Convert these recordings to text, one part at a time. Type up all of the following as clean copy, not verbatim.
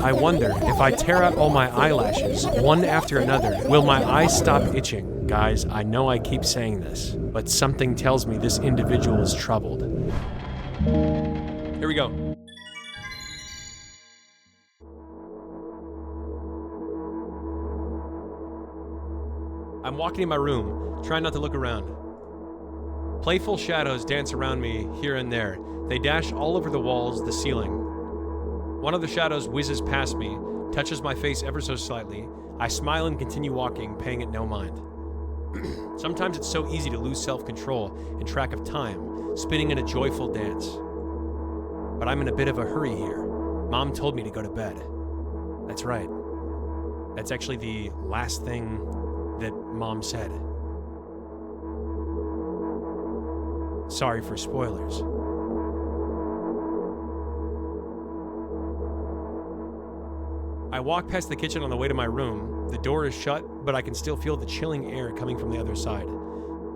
I wonder, if I tear out all my eyelashes, one after another, will my eyes stop itching? Guys, I know I keep saying this, but something tells me this individual is troubled. Here we go. I'm walking in my room, trying not to look around. Playful shadows dance around me here and there. They dash all over the walls, the ceiling. One of the shadows whizzes past me, touches my face ever so slightly. I smile and continue walking, paying it no mind. Sometimes it's so easy to lose self-control and track of time, spinning in a joyful dance. But I'm in a bit of a hurry here. Mom told me to go to bed. That's right. That's actually the last thing that Mom said. Sorry for spoilers. I walk past the kitchen on the way to my room. The door is shut, but I can still feel the chilling air coming from the other side.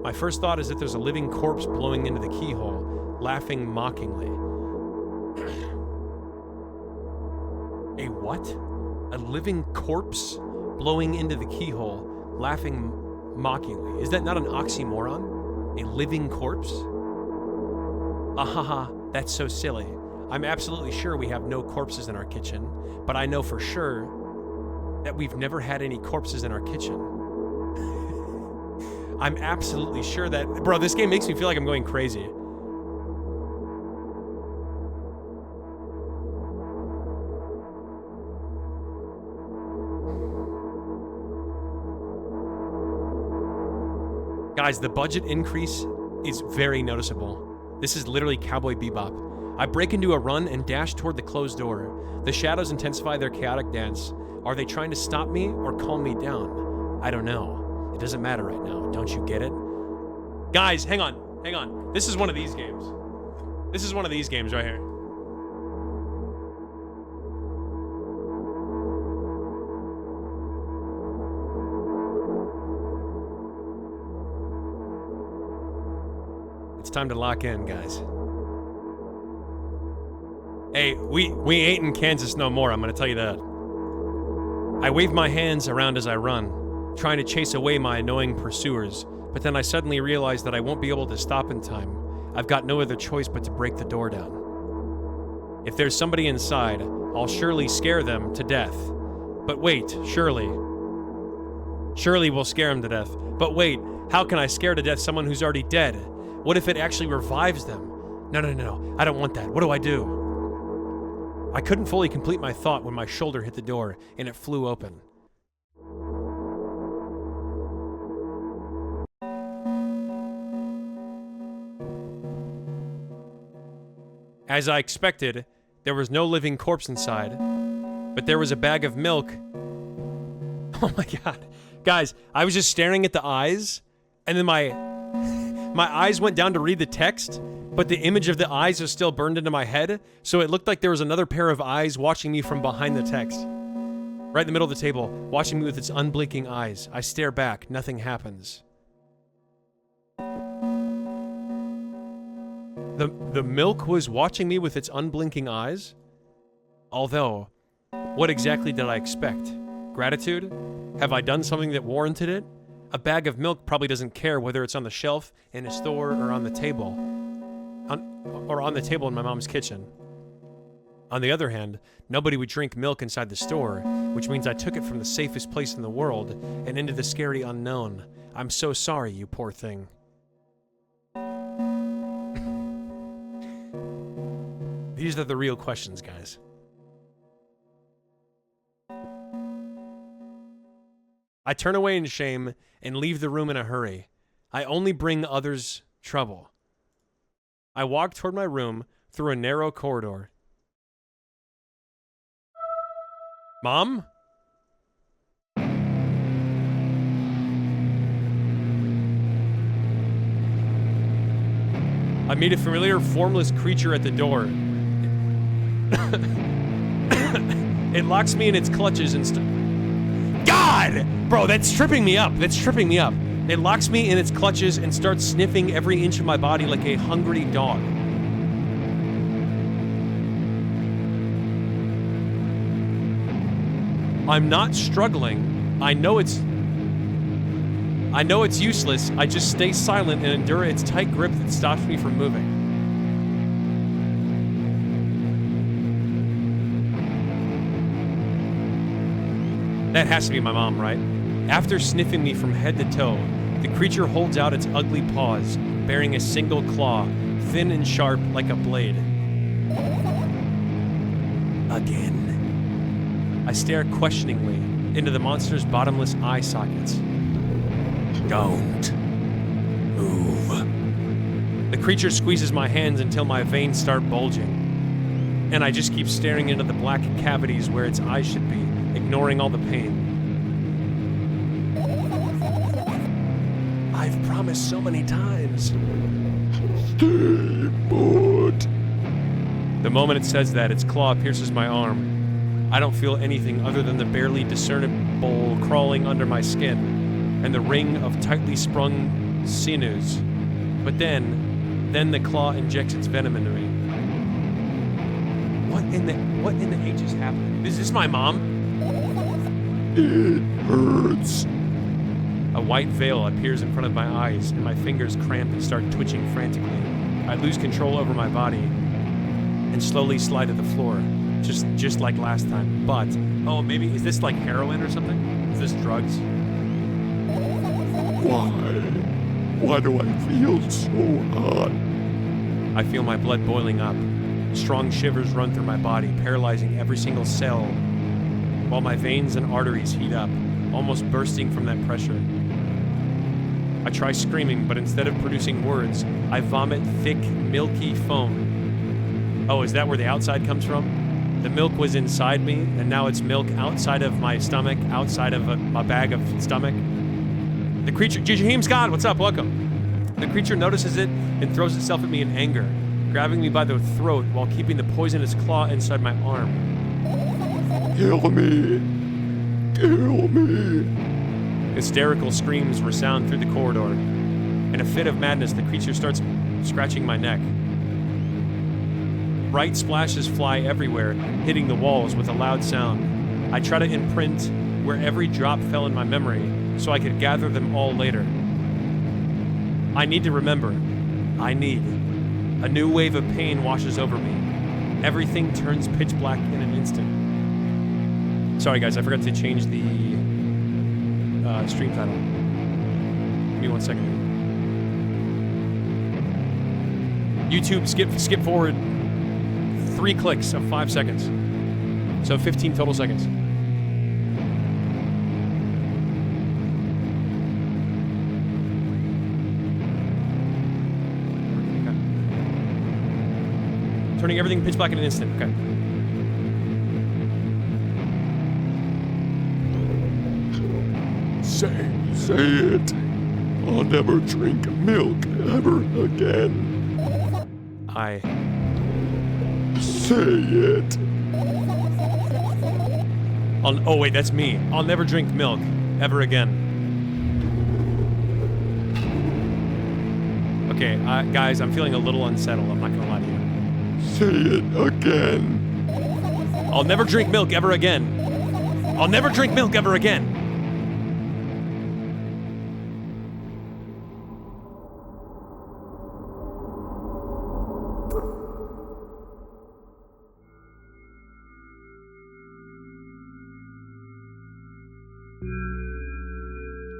My first thought is that there's a living corpse blowing into the keyhole, laughing mockingly. A what? A living corpse blowing into the keyhole, laughing mockingly. Is that not an oxymoron? A living corpse? Ahaha, that's so silly. I'm absolutely sure we have no corpses in our kitchen, but I know for sure that we've never had any corpses in our kitchen. I'm absolutely sure that... Bro, this game makes me feel like I'm going crazy. Guys, the budget increase is very noticeable. This is literally Cowboy Bebop. I break into a run and dash toward the closed door. The shadows intensify their chaotic dance. Are they trying to stop me or calm me down? I don't know. It doesn't matter right now. Don't you get it? Guys, hang on. This is one of these games. This is one of these games right here. It's time to lock in, guys. Hey, we ain't in Kansas no more, I'm gonna tell you that. I wave my hands around as I run, trying to chase away my annoying pursuers, but then I suddenly realize that I won't be able to stop in time. I've got no other choice but to break the door down. If there's somebody inside, I'll surely scare them to death. But wait, surely we'll scare them to death. But wait, how can I scare to death someone who's already dead? What if it actually revives them? No, I don't want that. What do I do? I couldn't fully complete my thought when my shoulder hit the door and it flew open. As I expected, there was no living corpse inside, but there was a bag of milk. Oh my god. Guys, I was just staring at the eyes, and then my eyes went down to read the text, but the image of the eyes was still burned into my head, so it looked like there was another pair of eyes watching me from behind the text. Right in the middle of the table, watching me with its unblinking eyes. I stare back, nothing happens. The milk was watching me with its unblinking eyes? Although, what exactly did I expect? Gratitude? Have I done something that warranted it? A bag of milk probably doesn't care whether it's on the shelf in a store or on the table. On the table in my mom's kitchen. On the other hand, nobody would drink milk inside the store, which means I took it from the safest place in the world and into the scary unknown. I'm so sorry, you poor thing. These are the real questions, guys. I turn away in shame and leave the room in a hurry. I only bring others trouble. I walk toward my room through a narrow corridor. Mom? I meet a familiar, formless creature at the door. It locks me in its clutches and God! Bro, that's tripping me up. It locks me in its clutches and starts sniffing every inch of my body like a hungry dog. I'm not struggling. I know it's useless. I just stay silent and endure its tight grip that stops me from moving. That has to be my mom, right? After sniffing me from head to toe, the creature holds out its ugly paws, bearing a single claw, thin and sharp like a blade. Again. I stare questioningly into the monster's bottomless eye sockets. Don't move. The creature squeezes my hands until my veins start bulging, and I just keep staring into the black cavities where its eyes should be, ignoring all the pain. I've promised so many times. Stay put. The moment it says that, its claw pierces my arm. I don't feel anything other than the barely discernible crawling under my skin and the ring of tightly sprung sinews. But then the claw injects its venom into me. What in the H is happening? Is this my mom? It hurts. A white veil appears in front of my eyes, and my fingers cramp and start twitching frantically. I lose control over my body and slowly slide to the floor, just like last time. But, oh, maybe, is this like heroin or something? Is this drugs? Why do I feel so hot? I feel my blood boiling up. Strong shivers run through my body, paralyzing every single cell, while my veins and arteries heat up, almost bursting from that pressure. I try screaming, but instead of producing words, I vomit thick, milky foam. Oh, is that where the outside comes from? The milk was inside me, and now it's milk outside of my stomach, outside of a bag of stomach. The creature, Jaheim Scott, what's up? Welcome. The creature notices it and throws itself at me in anger, grabbing me by the throat while keeping the poisonous claw inside my arm. Kill me! Kill me! Hysterical screams resound through the corridor. In a fit of madness, the creature starts scratching my neck. Bright splashes fly everywhere, hitting the walls with a loud sound. I try to imprint where every drop fell in my memory, so I could gather them all later. I need to remember. A new wave of pain washes over me. Everything turns pitch black in an instant. Sorry guys, I forgot to change the stream title. Give me 1 second. YouTube, skip forward 3 clicks of 5 seconds. So 15 total seconds. Okay. Turning everything pitch black in an instant. Okay. Say it. I'll never drink milk ever again. Say it. Oh wait, that's me. I'll never drink milk ever again. Okay, guys, I'm feeling a little unsettled. I'm not gonna lie to you. Say it again. I'll never drink milk ever again. I'll never drink milk ever again.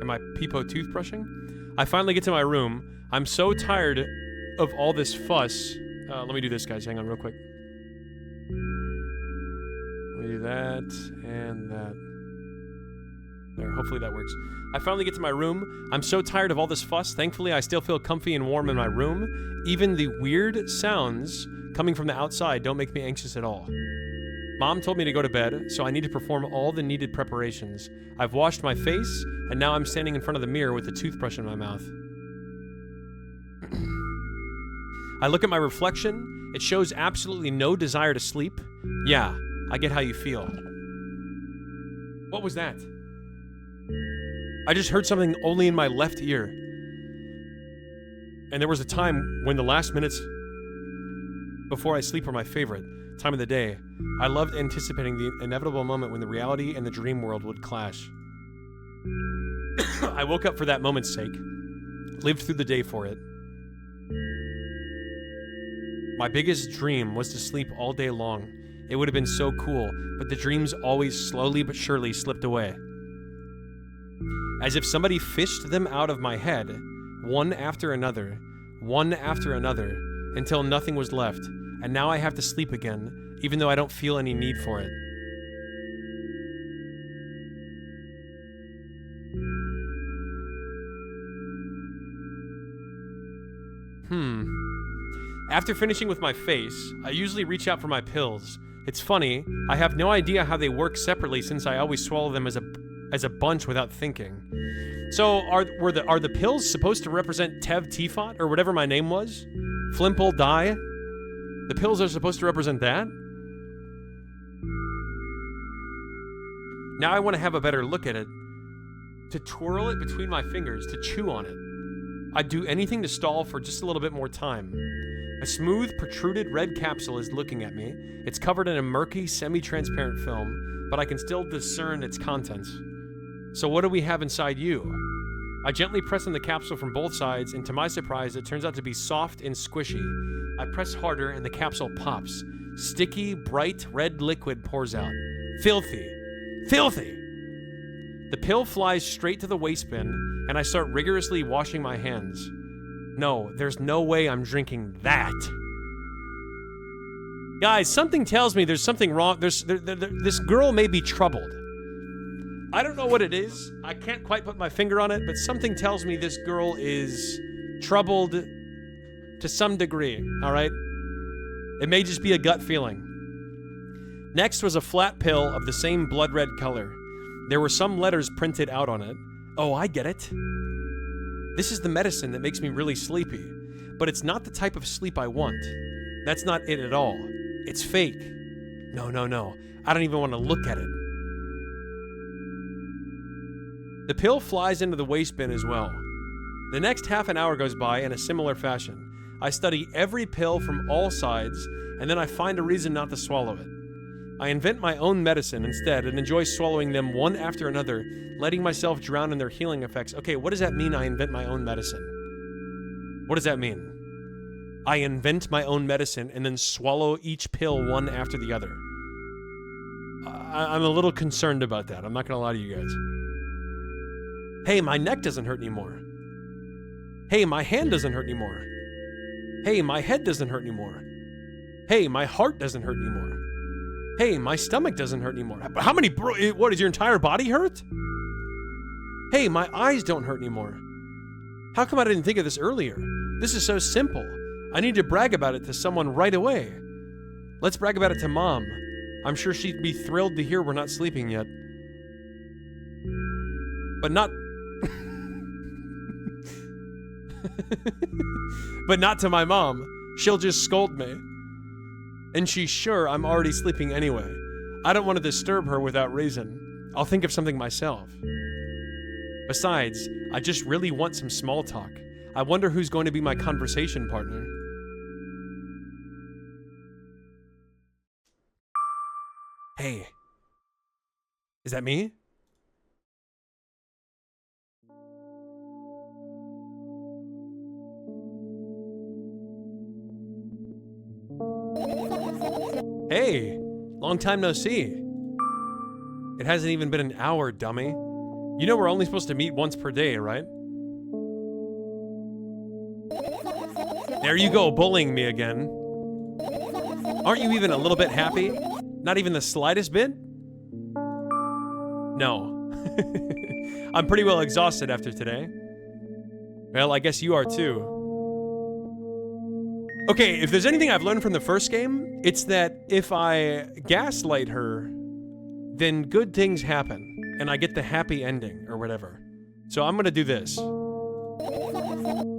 Am I peepo toothbrushing? I finally get to my room. I'm so tired of all this fuss. Let me do this, guys. Hang on real quick. Let me do that and that. There, hopefully that works. I finally get to my room. I'm so tired of all this fuss. Thankfully, I still feel comfy and warm in my room. Even the weird sounds coming from the outside don't make me anxious at all. Mom told me to go to bed, so I need to perform all the needed preparations. I've washed my face, and now I'm standing in front of the mirror with a toothbrush in my mouth. I look at my reflection. It shows absolutely no desire to sleep. Yeah, I get how you feel. What was that? I just heard something only in my left ear. And there was a time when the last minutes before I sleep are my favorite. time of the day. I loved anticipating the inevitable moment when the reality and the dream world would clash. I woke up for that moment's sake, lived through the day for it. My biggest dream was to sleep all day long. It would have been so cool, but the dreams always slowly but surely slipped away. As if somebody fished them out of my head, one after another, until nothing was left, and now I have to sleep again, even though I don't feel any need for it. After finishing with my face, I usually reach out for my pills. It's funny, I have no idea how they work separately since I always swallow them as a bunch without thinking. So, are the pills supposed to represent Tev Tifot, or whatever my name was? Flimple Die? The pills are supposed to represent that? Now I want to have a better look at it. To twirl it between my fingers, to chew on it. I'd do anything to stall for just a little bit more time. A smooth, protruded red capsule is looking at me. It's covered in a murky, semi-transparent film, but I can still discern its contents. So what do we have inside you? I gently press on the capsule from both sides, and to my surprise, it turns out to be soft and squishy. I press harder, and the capsule pops. Sticky, bright, red liquid pours out. Filthy. Filthy! The pill flies straight to the waste bin, and I start rigorously washing my hands. No, there's no way I'm drinking that. Guys, something tells me there's something wrong. This girl may be troubled. I don't know what it is. I can't quite put my finger on it, but something tells me this girl is troubled to some degree, all right? It may just be a gut feeling. Next was a flat pill of the same blood red color. There were some letters printed out on it. Oh, I get it. This is the medicine that makes me really sleepy, but it's not the type of sleep I want. That's not it at all. It's fake. No. I don't even want to look at it. The pill flies into the waste bin as well. The next half an hour goes by in a similar fashion. I study every pill from all sides, and then I find a reason not to swallow it. I invent my own medicine instead and enjoy swallowing them one after another, letting myself drown in their healing effects. Okay, what does that mean, I invent my own medicine? What does that mean? I invent my own medicine and then swallow each pill one after the other. I'm a little concerned about that. I'm not going to lie to you guys. Hey, my neck doesn't hurt anymore. Hey, my hand doesn't hurt anymore. Hey, my head doesn't hurt anymore. Hey, my heart doesn't hurt anymore. Hey, my stomach doesn't hurt anymore. How many, what, is your entire body hurt? Hey, my eyes don't hurt anymore. How come I didn't think of this earlier? This is so simple. I need to brag about it to someone right away. Let's brag about it to Mom. I'm sure she'd be thrilled to hear we're not sleeping yet. But not... but not to my mom. She'll just scold me. And she's sure I'm already sleeping anyway. I don't want to disturb her without reason. I'll think of something myself. Besides, I just really want some small talk. I wonder who's going to be my conversation partner. Hey. Is that me? Hey, long time no see. It hasn't even been an hour, dummy. You know we're only supposed to meet once per day, right? There you go, bullying me again. Aren't you even a little bit happy? Not even the slightest bit? No. I'm pretty well exhausted after today. Well, I guess you are too. Okay, if there's anything I've learned from the first game, it's that if I gaslight her, then good things happen, and I get the happy ending, or whatever. So I'm gonna do this.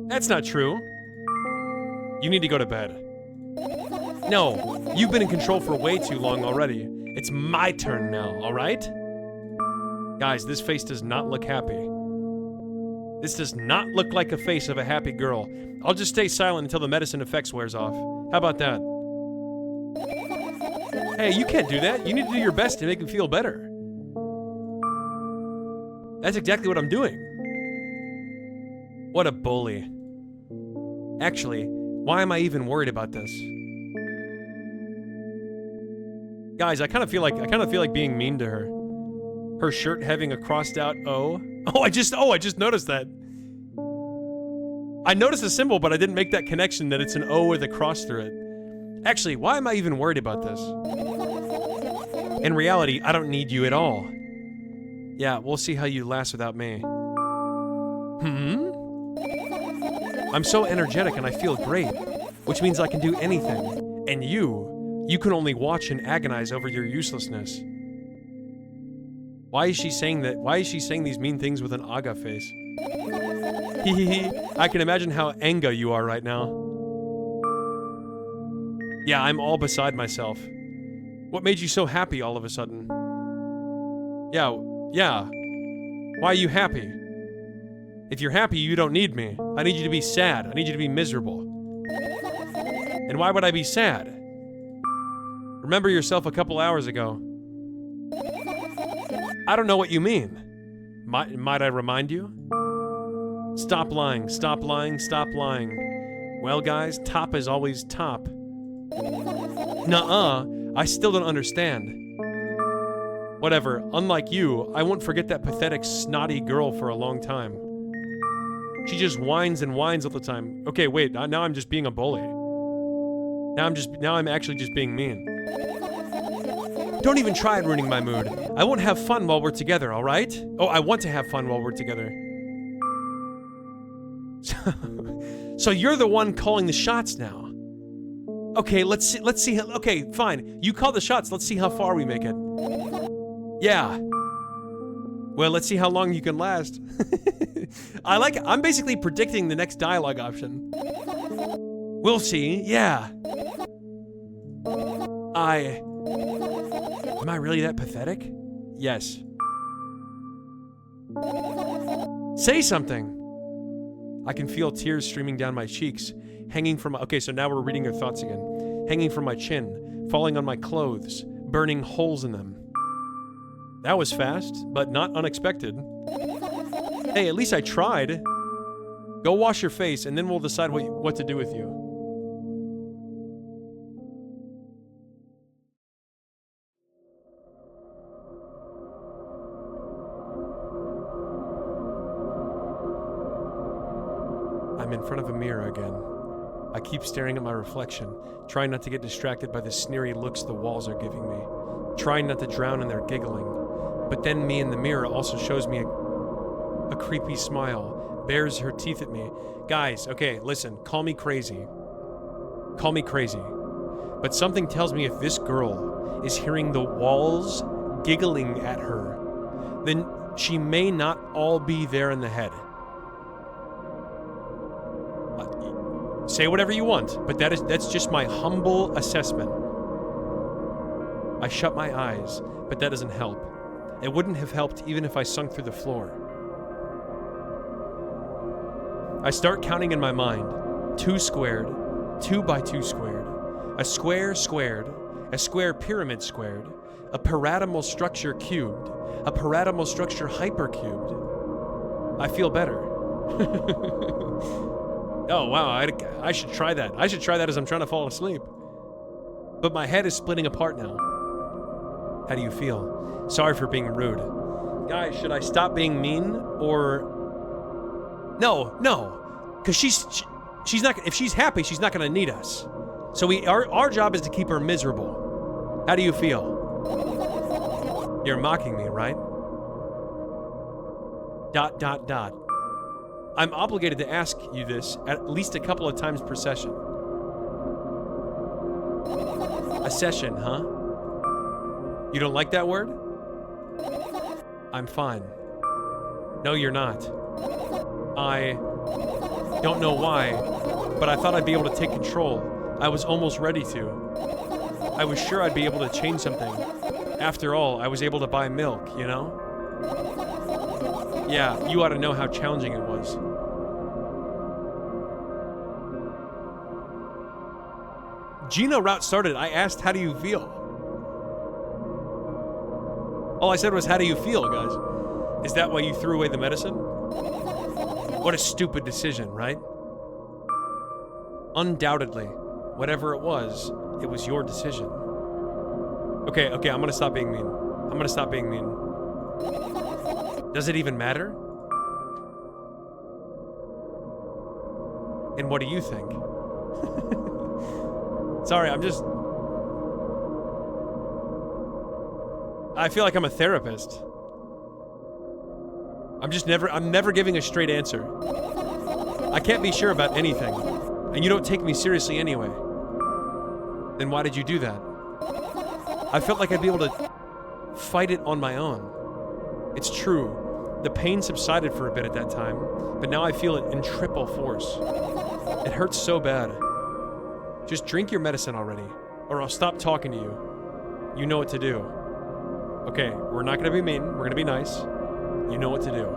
That's not true. You need to go to bed. No, you've been in control for way too long already. It's my turn now, alright? Guys, this face does not look happy. This does not look like a face of a happy girl. I'll just stay silent until the medicine effects wears off. How about that? Hey, you can't do that. You need to do your best to make him feel better. That's exactly what I'm doing. What a bully. Actually, why am I even worried about this? Guys, I kind of feel like being mean to her. Her shirt having a crossed out O. Oh, I just noticed that. I noticed the symbol, but I didn't make that connection that it's an O with a cross through it. Actually, why am I even worried about this? In reality, I don't need you at all. Yeah, we'll see how you last without me. I'm so energetic and I feel great, which means I can do anything. And you can only watch and agonize over your uselessness. Why is she saying that? Why is she saying these mean things with an aga face? I can imagine how angry you are right now. Yeah, I'm all beside myself. What made you so happy all of a sudden? Yeah. Why are you happy? If you're happy, you don't need me. I need you to be sad. I need you to be miserable. And why would I be sad? Remember yourself a couple hours ago. I don't know what you mean. Might I remind you? Stop lying, stop lying, stop lying. Well, guys, top is always top. Nuh-uh, I still don't understand. Whatever, unlike you, I won't forget that pathetic, snotty girl for a long time. She just whines and whines all the time. Okay, wait, now I'm just being a bully. Now I'm actually just being mean. Don't even try ruining my mood. I won't have fun while we're together, alright? Oh, I want to have fun while we're together. So you're the one calling the shots now. Okay, let's see how, okay, fine. You call the shots, let's see how far we make it. Yeah. Well, let's see how long you can last. I'm basically predicting the next dialogue option. We'll see, yeah. Am I really that pathetic? Yes. Say something. I can feel tears streaming down my cheeks, hanging from my... Okay, so now we're reading her thoughts again. Hanging from my chin, falling on my clothes, burning holes in them. That was fast, but not unexpected. Hey, at least I tried. Go wash your face, and then we'll decide what to do with you. I'm in front of a mirror again. I keep staring at my reflection, trying not to get distracted by the sneery looks the walls are giving me, trying not to drown in their giggling. But then me in the mirror also shows me a creepy smile, bares her teeth at me. Guys, okay, listen, call me crazy. Call me crazy. But something tells me if this girl is hearing the walls giggling at her, then she may not all be there in the head. Say whatever you want, but that's just my humble assessment. I shut my eyes, but that doesn't help. It wouldn't have helped even if I sunk through the floor. I start counting in my mind. 2 squared, 2 by 2 squared, a square squared, a square pyramid squared, a paradimal structure cubed, a paradimal structure hypercubed. I feel better. Oh, wow, I should try that. I should try that as I'm trying to fall asleep. But my head is splitting apart now. How do you feel? Sorry for being rude. Guys, should I stop being mean, or... No. Because she's not... If she's happy, she's not going to need us. So our job is to keep her miserable. How do you feel? You're mocking me, right? ... I'm obligated to ask you this at least a couple of times per session. A session, huh? You don't like that word? I'm fine. No, you're not. I don't know why, but I thought I'd be able to take control. I was almost ready to. I was sure I'd be able to change something. After all, I was able to buy milk, you know? Yeah, you ought to know how challenging it was. Gino route started. I asked, how do you feel? All I said was, how do you feel, guys? Is that why you threw away the medicine? What a stupid decision, right? Undoubtedly, whatever it was your decision. Okay, I'm gonna stop being mean. I'm gonna stop being mean. Does it even matter? And what do you think? Sorry, I feel like I'm a therapist. I'm never giving a straight answer. I can't be sure about anything. And you don't take me seriously anyway. Then why did you do that? I felt like I'd be able to fight it on my own. It's true. The pain subsided for a bit at that time, but now I feel it in triple force. It hurts so bad. Just drink your medicine already, or I'll stop talking to you. You know what to do. Okay, we're not gonna be mean, we're gonna be nice. You know what to do.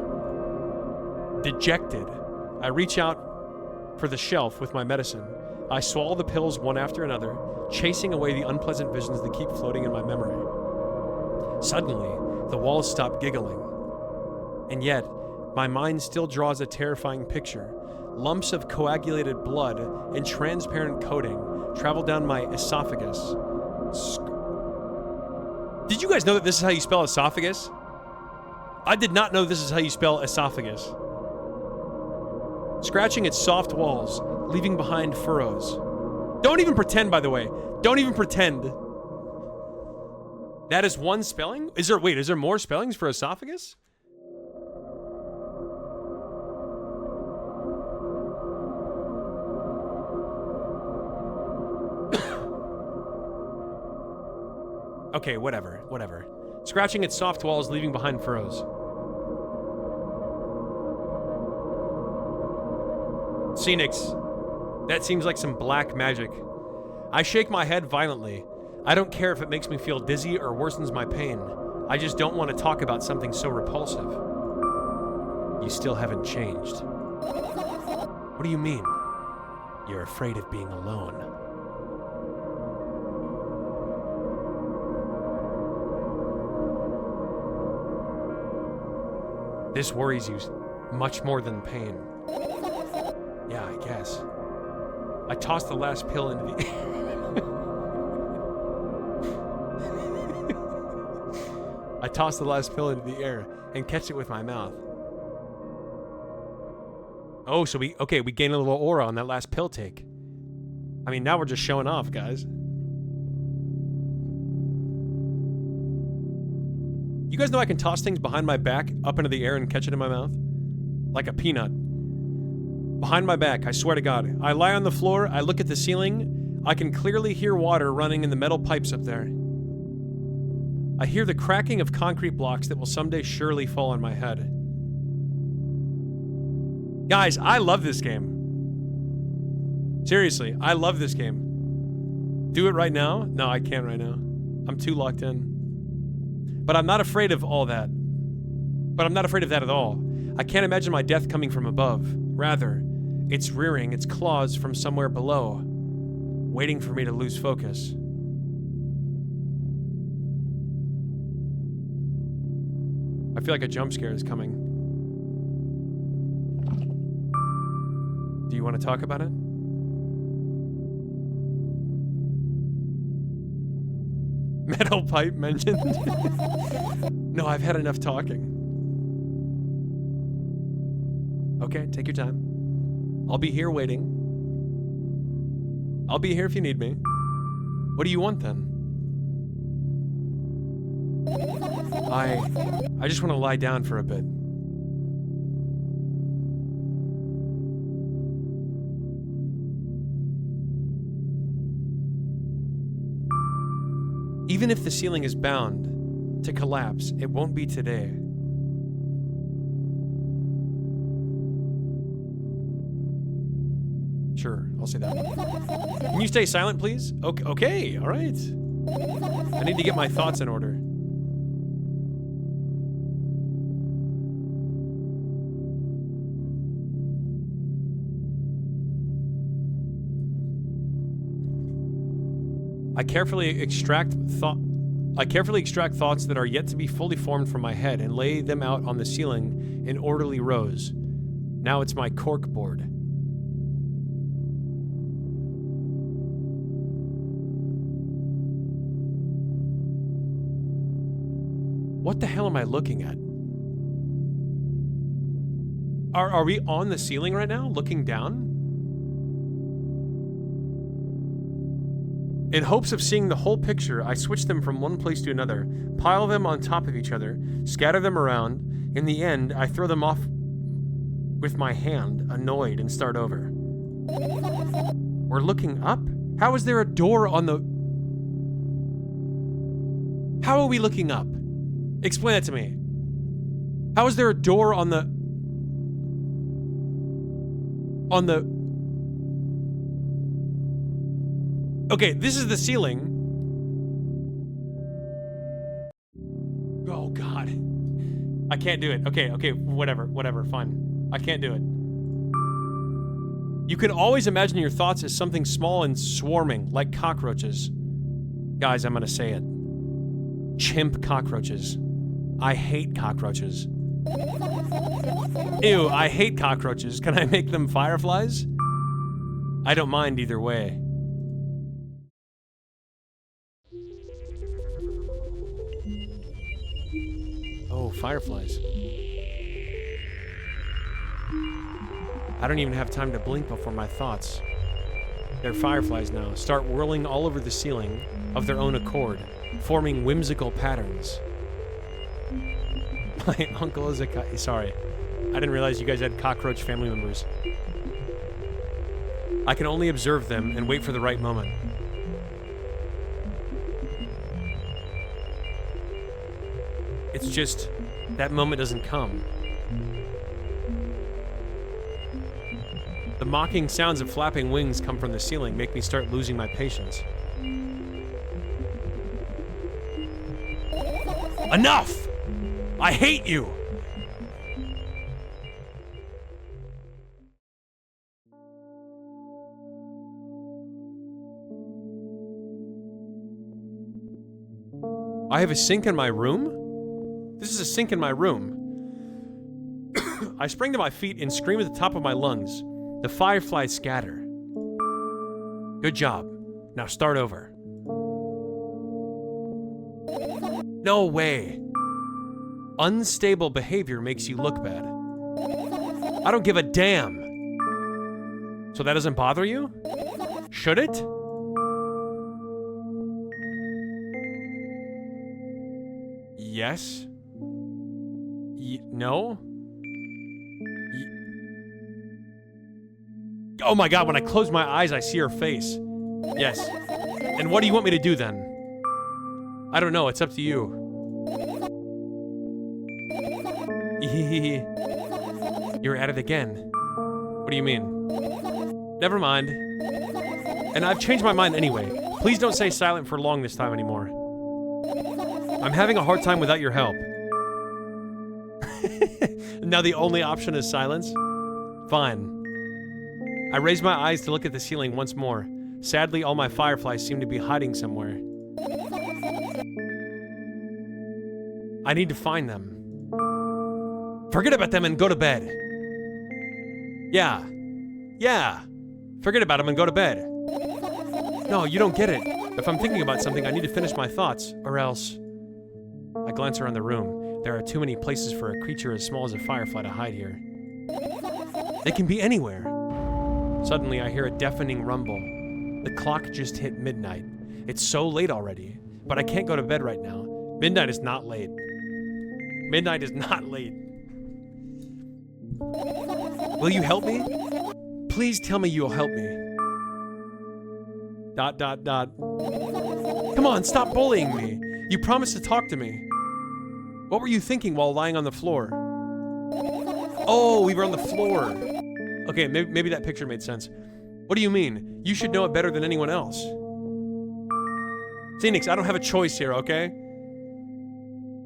Dejected, I reach out for the shelf with my medicine. I swallow the pills one after another, chasing away the unpleasant visions that keep floating in my memory. Suddenly, the walls stop giggling. And yet, my mind still draws a terrifying picture. Lumps of coagulated blood and transparent coating travel down my esophagus. Did you guys know that this is how you spell esophagus? I did not know this is how you spell esophagus. Scratching its soft walls, leaving behind furrows. Don't even pretend, by the way. Don't even pretend. That is one spelling? Is there more spellings for esophagus? Okay, whatever. Scratching its soft walls, leaving behind furrows. Scenics. That seems like some black magic. I shake my head violently. I don't care if it makes me feel dizzy or worsens my pain. I just don't want to talk about something so repulsive. You still haven't changed. What do you mean? You're afraid of being alone. This worries you much more than pain. Yeah, I guess. I tossed the last pill into the I tossed the last pill into the air and catch it with my mouth. Oh, so we gained a little aura on that last pill take. I mean, now we're just showing off, guys. You guys know I can toss things behind my back up into the air and catch it in my mouth? Like a peanut. Behind my back, I swear to God. I lie on the floor, I look at the ceiling, I can clearly hear water running in the metal pipes up there. I hear the cracking of concrete blocks that will someday surely fall on my head. Guys, I love this game. Seriously, I love this game. Do it right now? No, I can't right now. I'm too locked in. But I'm not afraid of all that. But I'm not afraid of that at all. I can't imagine my death coming from above. Rather, it's rearing its claws from somewhere below, waiting for me to lose focus. I feel like a jump scare is coming. Do you want to talk about it? Metal pipe mentioned? No, I've had enough talking. Okay, take your time. I'll be here waiting. I'll be here if you need me. What do you want then? I just want to lie down for a bit. Even if the ceiling is bound to collapse, it won't be today. Sure, I'll say that one. Can you stay silent, please? Okay, all right. I need to get my thoughts in order. I carefully extract I carefully extract thoughts that are yet to be fully formed from my head and lay them out on the ceiling in orderly rows. Now it's my cork board. What the hell am I looking at? Are we on the ceiling right now, looking down? In hopes of seeing the whole picture, I switch them from one place to another, pile them on top of each other, scatter them around. In the end, I throw them off with my hand, annoyed, and start over. We're looking up? How is there a door on the... How are we looking up? Explain that to me. How is there a door on the... Okay, this is the ceiling. Oh, God. I can't do it. Okay, whatever, fine. I can't do it. You can always imagine your thoughts as something small and swarming, like cockroaches. Guys, I'm gonna say it. Chimp cockroaches. I hate cockroaches. Ew, I hate cockroaches. Can I make them fireflies? I don't mind either way. Oh, fireflies. I don't even have time to blink before my thoughts. They're fireflies now, start whirling all over the ceiling of their own accord, forming whimsical patterns. My uncle is a sorry. I didn't realize you guys had cockroach family members. I can only observe them and wait for the right moment. It's just, that moment doesn't come. The mocking sounds of flapping wings come from the ceiling, make me start losing my patience. Enough! I hate you! I have a sink in my room? This is a sink in my room. I spring to my feet and scream at the top of my lungs. The fireflies scatter. Good job. Now start over. No way. Unstable behavior makes you look bad. I don't give a damn. So that doesn't bother you? Should it? Yes? No? Oh my God, when I close my eyes, I see her face. Yes. And what do you want me to do then? I don't know, it's up to you. You're at it again. What do you mean? Never mind. And I've changed my mind anyway. Please don't stay silent for long this time anymore. I'm having a hard time without your help. Now the only option is silence? Fine. I raise my eyes to look at the ceiling once more. Sadly, all my fireflies seem to be hiding somewhere. I need to find them. Forget about them and go to bed. Yeah. Forget about them and go to bed. No, you don't get it. If I'm thinking about something, I need to finish my thoughts, or else... I glance around the room. There are too many places for a creature as small as a firefly to hide here. They can be anywhere. Suddenly, I hear a deafening rumble. The clock just hit midnight. It's so late already, but I can't go to bed right now. Midnight is not late. Midnight is not late. Will you help me? Please tell me you'll help me. ... Come on, stop bullying me. You promised to talk to me. What were you thinking while lying on the floor? Oh, we were on the floor. Okay, maybe that picture made sense. What do you mean? You should know it better than anyone else. Phoenix, I don't have a choice here, okay?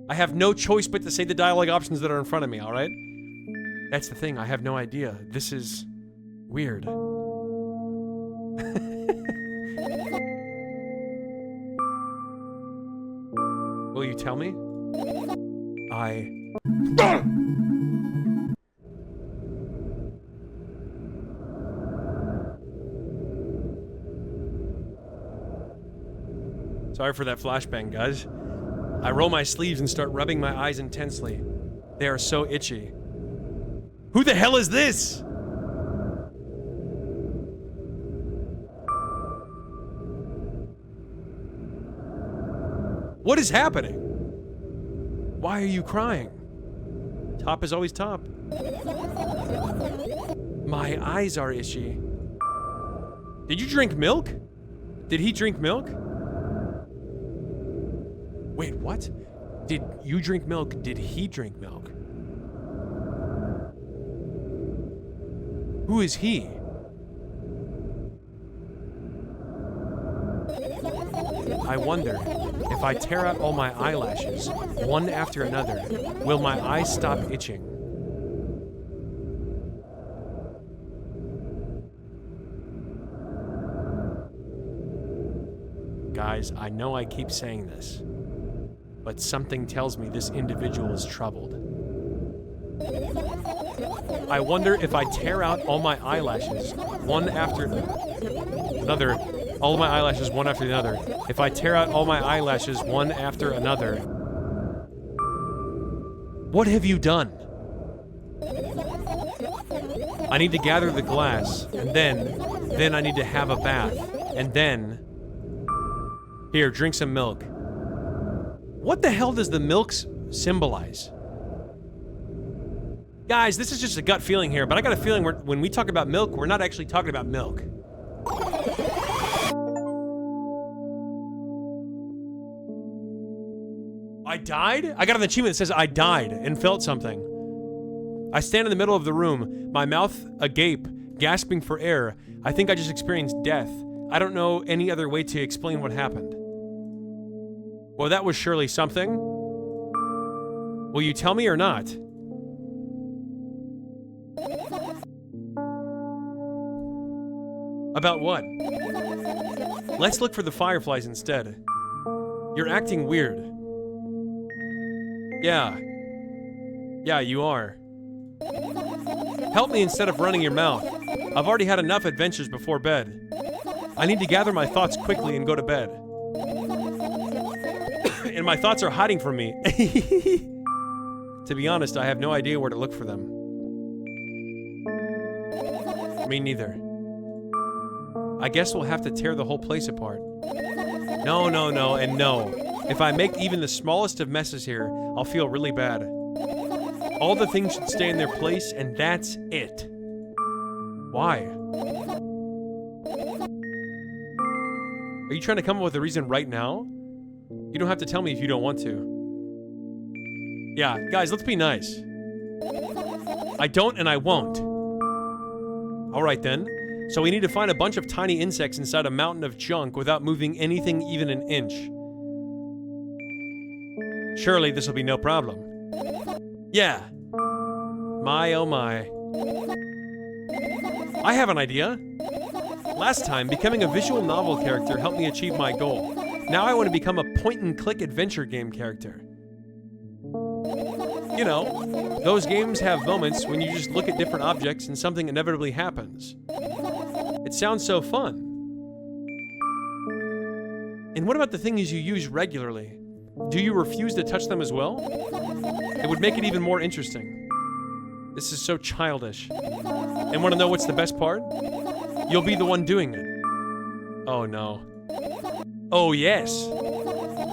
I have no choice but to say the dialogue options that are in front of me, alright? That's the thing, I have no idea. This is... weird. ... tell me? Sorry for that flashbang, guys. I roll my sleeves and start rubbing my eyes intensely. They are so itchy. Who the hell is this? What is happening? Why are you crying? Top is always top. My eyes are itchy. Did you drink milk? Did he drink milk? Wait, what? Did you drink milk? Did he drink milk? Who is he? I wonder, if I tear out all my eyelashes, one after another, will my eyes stop itching? Guys, I know I keep saying this, but something tells me this individual is troubled. I wonder if I tear out all my eyelashes, one after another, all of my eyelashes one after another. If I tear out all my eyelashes one after another. What have you done? I need to gather the glass, and then I need to have a bath, and then... Here, drink some milk. What the hell does the milk symbolize? Guys, this is just a gut feeling here, but I got a feeling when we talk about milk, we're not actually talking about milk. I died? I got an achievement that says I died and felt something. I stand in the middle of the room, my mouth agape, gasping for air. I think I just experienced death. I don't know any other way to explain what happened. Well, that was surely something. Will you tell me or not? About what? Let's look for the fireflies instead. You're acting weird. Yeah, you are. Help me instead of running your mouth. I've already had enough adventures before bed. I need to gather my thoughts quickly and go to bed. And my thoughts are hiding from me. To be honest, I have no idea where to look for them. Me neither. I guess we'll have to tear the whole place apart. No, and no. If I make even the smallest of messes here, I'll feel really bad. All the things should stay in their place, and that's it. Why? Are you trying to come up with a reason right now? You don't have to tell me if you don't want to. Yeah, guys, let's be nice. I don't and I won't. Alright then. So we need to find a bunch of tiny insects inside a mountain of junk without moving anything even an inch. Surely this will be no problem. Yeah. My oh my. I have an idea. Last time, becoming a visual novel character helped me achieve my goal. Now I want to become a point-and-click adventure game character. You know, those games have moments when you just look at different objects and something inevitably happens. It sounds so fun. And what about the things you use regularly? Do you refuse to touch them as well? It would make it even more interesting. This is so childish. And want to know what's the best part? You'll be the one doing it. Oh no. Oh yes.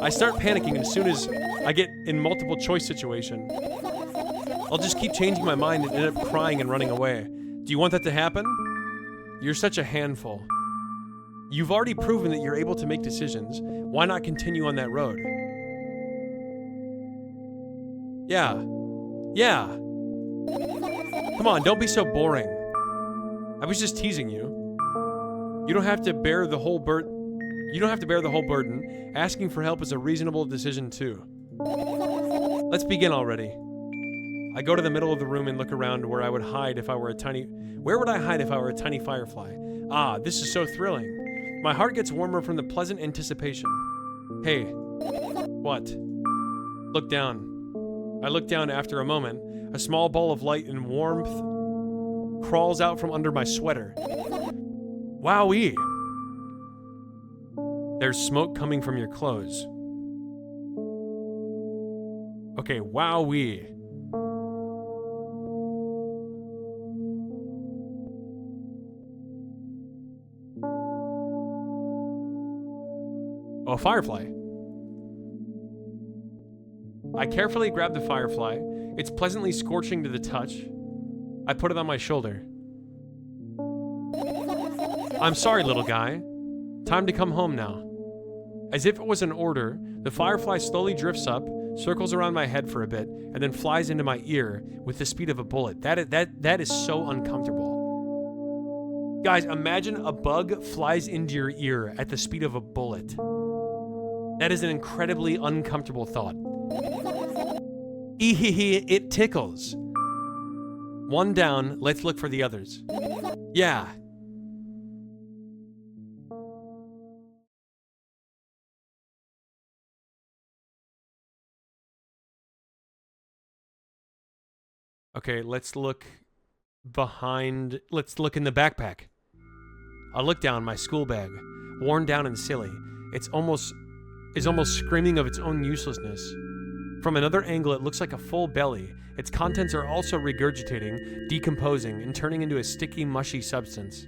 I start panicking as soon as I get in multiple choice situation. I'll just keep changing my mind and end up crying and running away. Do you want that to happen? You're such a handful. You've already proven that you're able to make decisions. Why not continue on that road? Yeah. Come on, don't be so boring. I was just teasing you. You don't have to bear the whole burden. Asking for help is a reasonable decision too. Let's begin already. I go to the middle of the room and look around where I would hide if I were a tiny... Where would I hide if I were a tiny firefly? Ah, this is so thrilling. My heart gets warmer from the pleasant anticipation. Hey. What? Look down. I look down after a moment. A small ball of light and warmth crawls out from under my sweater. Wowee! There's smoke coming from your clothes. Okay, wowee. Oh, a firefly. I carefully grab the firefly. It's pleasantly scorching to the touch. I put it on my shoulder. I'm sorry, little guy. Time to come home now. As if it was an order, the firefly slowly drifts up, circles around my head for a bit, and then flies into my ear with the speed of a bullet. That is so uncomfortable. Guys, imagine a bug flies into your ear at the speed of a bullet. That is an incredibly uncomfortable thought. Ehehe, it tickles. One down, let's look for the others. Yeah. Okay, let's look behind. Let's look in the backpack. I look down my school bag, worn down and silly. It's almost screaming of its own uselessness. From another angle, it looks like a full belly. Its contents are also regurgitating, decomposing, and turning into a sticky, mushy substance.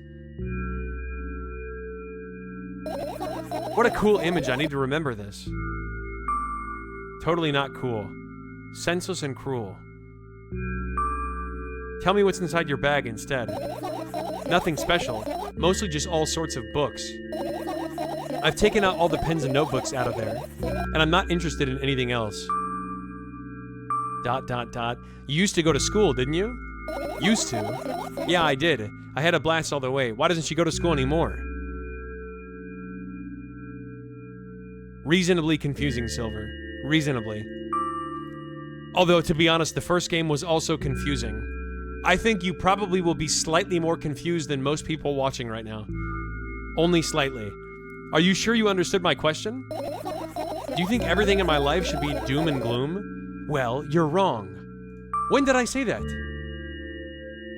What a cool image. I need to remember this. Totally not cool. Senseless and cruel. Tell me what's inside your bag instead. Nothing special. Mostly just all sorts of books. I've taken out all the pens and notebooks out of there, and I'm not interested in anything else. ... You used to go to school, didn't you? Used to? Yeah, I did. I had a blast all the way. Why doesn't she go to school anymore? Reasonably confusing, Silver. Reasonably. Although, to be honest, the first game was also confusing. I think you probably will be slightly more confused than most people watching right now. Only slightly. Are you sure you understood my question? Do you think everything in my life should be doom and gloom? Well, you're wrong. When did I say that?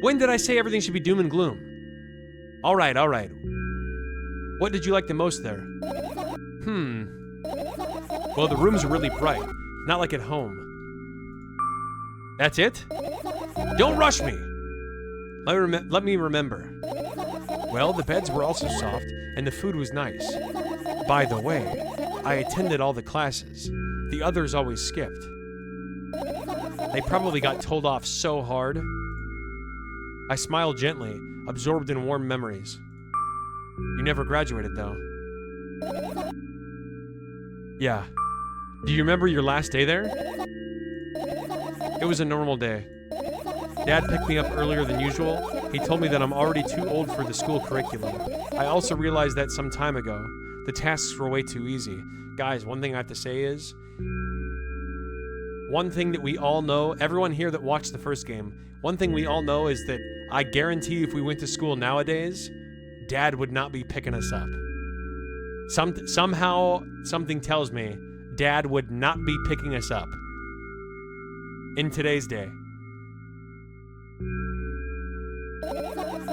When did I say everything should be doom and gloom? All right. What did you like the most there? Well, the rooms are really bright. Not like at home. That's it? Don't rush me! Let me remember. Well, the beds were also soft, and the food was nice. By the way, I attended all the classes. The others always skipped. They probably got told off so hard. I smiled gently, absorbed in warm memories. You never graduated, though. Yeah. Do you remember your last day there? It was a normal day. Dad picked me up earlier than usual. He told me that I'm already too old for the school curriculum. I also realized that some time ago. The tasks were way too easy. Guys, one thing I have to say is, one thing that we all know, everyone here that watched the first game, one thing we all know is that I guarantee if we went to school nowadays, Dad would not be picking us up. Somehow, something tells me Dad would not be picking us up in today's day.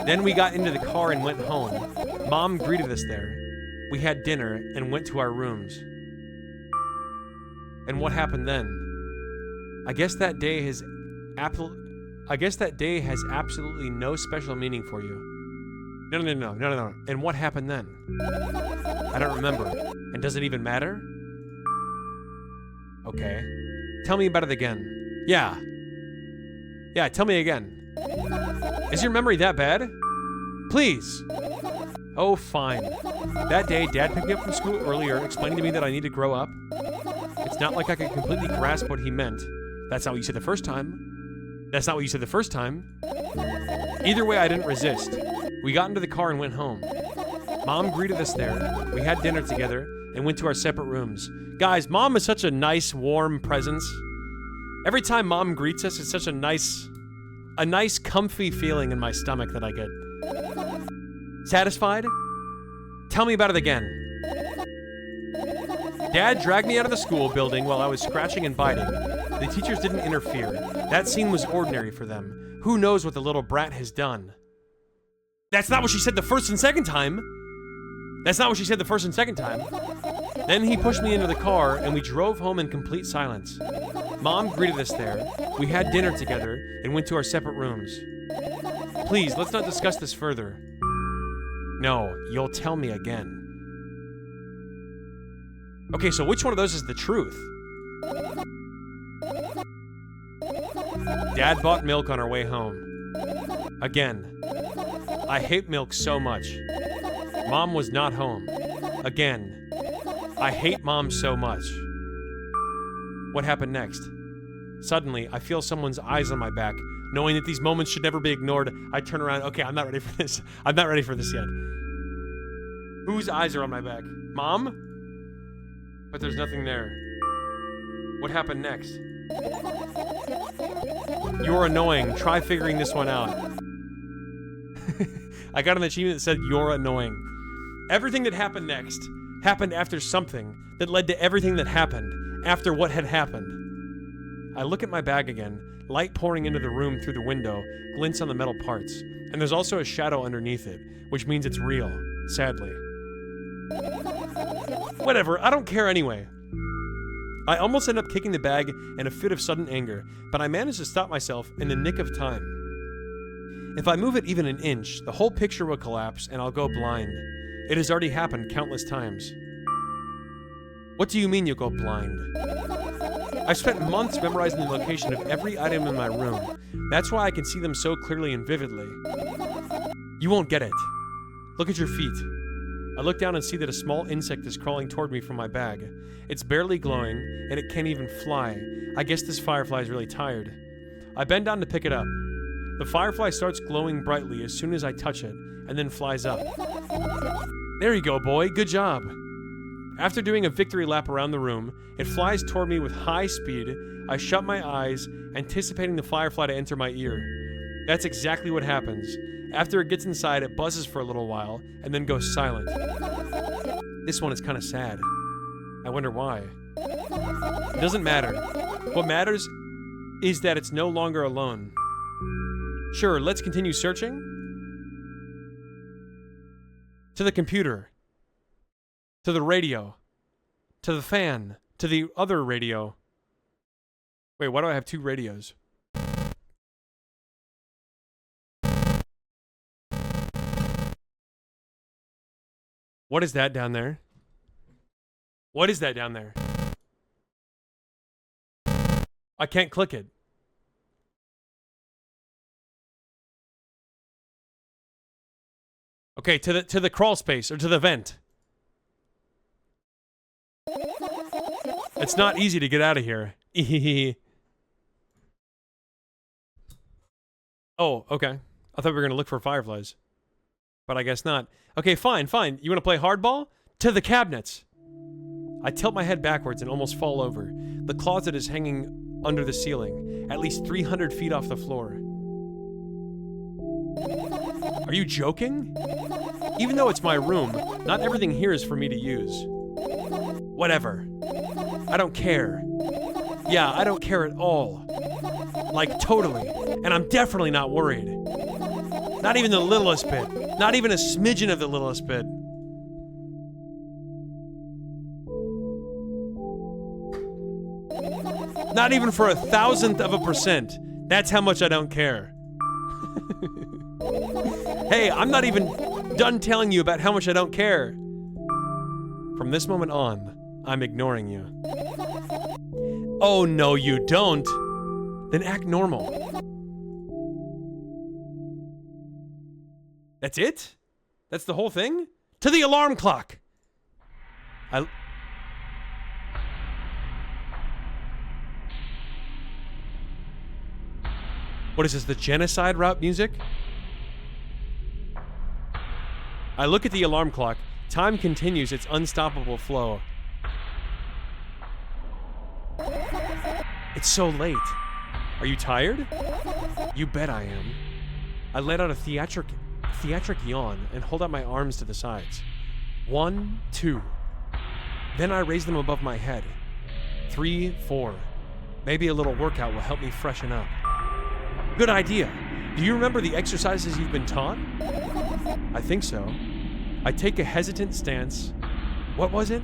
Then we got into the car and went home. Mom greeted us there. We had dinner and went to our rooms. And what happened then? I guess that day has absolutely no special meaning for you. No. And what happened then? I don't remember. And does it even matter? Okay. Tell me about it again. Yeah, tell me again. Is your memory that bad? Please. Oh, fine. That day, Dad picked me up from school earlier, explaining to me that I need to grow up. It's not like I could completely grasp what he meant. That's not what you said the first time. That's not what you said the first time. Either way, I didn't resist. We got into the car and went home. Mom greeted us there. We had dinner together and went to our separate rooms. Guys, Mom is such a nice, warm presence. Every time Mom greets us, it's such a nice, comfy feeling in my stomach that I get. Satisfied? Tell me about it again. Dad dragged me out of the school building while I was scratching and biting. The teachers didn't interfere. That scene was ordinary for them. Who knows what the little brat has done? That's not what she said the first and second time. That's not what she said the first and second time. Then he pushed me into the car and we drove home in complete silence. Mom greeted us there. We had dinner together and went to our separate rooms. Please, let's not discuss this further. No, you'll tell me again. Okay, so which one of those is the truth? Dad bought milk on our way home. Again. I hate milk so much. Mom was not home. Again. I hate Mom so much. What happened next? Suddenly, I feel someone's eyes on my back. Knowing that these moments should never be ignored, I turn around. Okay, I'm not ready for this. I'm not ready for this yet. Whose eyes are on my back? Mom? But there's nothing there. What happened next? You're annoying. Try figuring this one out. I got an achievement that said, you're annoying. Everything that happened next happened after something that led to everything that happened after what had happened. I look at my bag again, light pouring into the room through the window, glints on the metal parts, and there's also a shadow underneath it, which means it's real, sadly. Whatever, I don't care anyway. I almost end up kicking the bag in a fit of sudden anger, but I manage to stop myself in the nick of time. If I move it even an inch, the whole picture will collapse and I'll go blind. It has already happened countless times. What do you mean you'll go blind? I've spent months memorizing the location of every item in my room. That's why I can see them so clearly and vividly. You won't get it. Look at your feet. I look down and see that a small insect is crawling toward me from my bag. It's barely glowing, and it can't even fly. I guess this firefly is really tired. I bend down to pick it up. The firefly starts glowing brightly as soon as I touch it, and then flies up. There you go, boy. Good job. After doing a victory lap around the room, it flies toward me with high speed. I shut my eyes, anticipating the firefly to enter my ear. That's exactly what happens. After it gets inside, it buzzes for a little while, and then goes silent. This one is kind of sad. I wonder why. It doesn't matter. What matters is that it's no longer alone. Sure, let's continue searching. To the computer. To the radio. To the fan. To the other radio. Wait, why do I have two radios? What is that down there? What is that down there? I can't click it. Okay, to the crawl space, or to the vent. It's not easy to get out of here. Oh, okay. I thought we were gonna look for fireflies. But I guess not. Okay, fine. You wanna play hardball? To the cabinets! I tilt my head backwards and almost fall over. The closet is hanging under the ceiling, at least 300 feet off the floor. Are you joking? Even though it's my room, not everything here is for me to use. Whatever. I don't care. Yeah, I don't care at all. Like, totally. And I'm definitely not worried. Not even the littlest bit. Not even a smidgen of the littlest bit. Not even for 1,000th of a percent. That's how much I don't care. Hey, I'm not even done telling you about how much I don't care. From this moment on, I'm ignoring you. Oh, no, you don't. Then act normal. That's it? That's the whole thing? To the alarm clock! What is this, the genocide route music? I look at the alarm clock. Time continues its unstoppable flow. It's so late. Are you tired? You bet I am. I let out a theatric yawn and hold out my arms to the sides. 1, 2. Then I raise them above my head. 3, 4. Maybe a little workout will help me freshen up. Good idea. Do you remember the exercises you've been taught? I think so. I take a hesitant stance. What was it?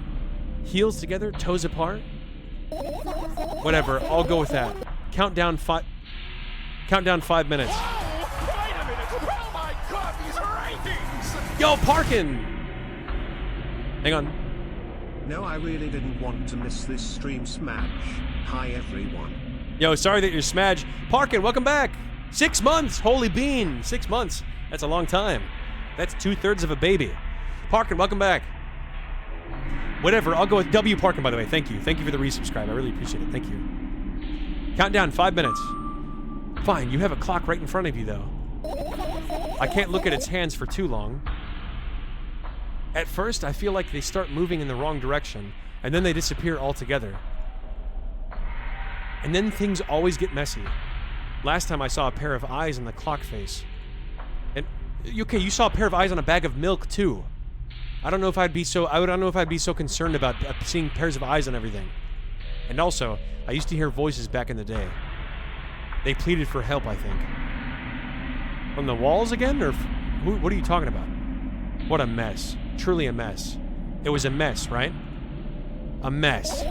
Heels together, toes apart? Whatever, I'll go with that. Count down 5 minutes. Oh, wait a minute! Oh my God, these ratings! Yo, Parkin! Hang on. No, I really didn't want to miss this stream smash. Hi everyone. Yo, sorry that you're Smudge. Parkin, welcome back! 6 months! Holy bean! 6 months. That's a long time. That's 2/3 of a baby. Parkin, welcome back. Whatever, I'll go with W. Parkin, by the way. Thank you. Thank you for the resubscribe. I really appreciate it. Thank you. Countdown, 5 minutes. Fine, you have a clock right in front of you, though. I can't look at its hands for too long. At first, I feel like they start moving in the wrong direction, and then they disappear altogether. And then things always get messy. Last time I saw a pair of eyes on the clock face. And, okay, you saw a pair of eyes on a bag of milk, too. I don't know if I'd be so concerned about seeing pairs of eyes on everything. And also, I used to hear voices back in the day. They pleaded for help, I think. From the walls again, or what are you talking about? What a mess. Truly a mess. It was a mess, right? A mess.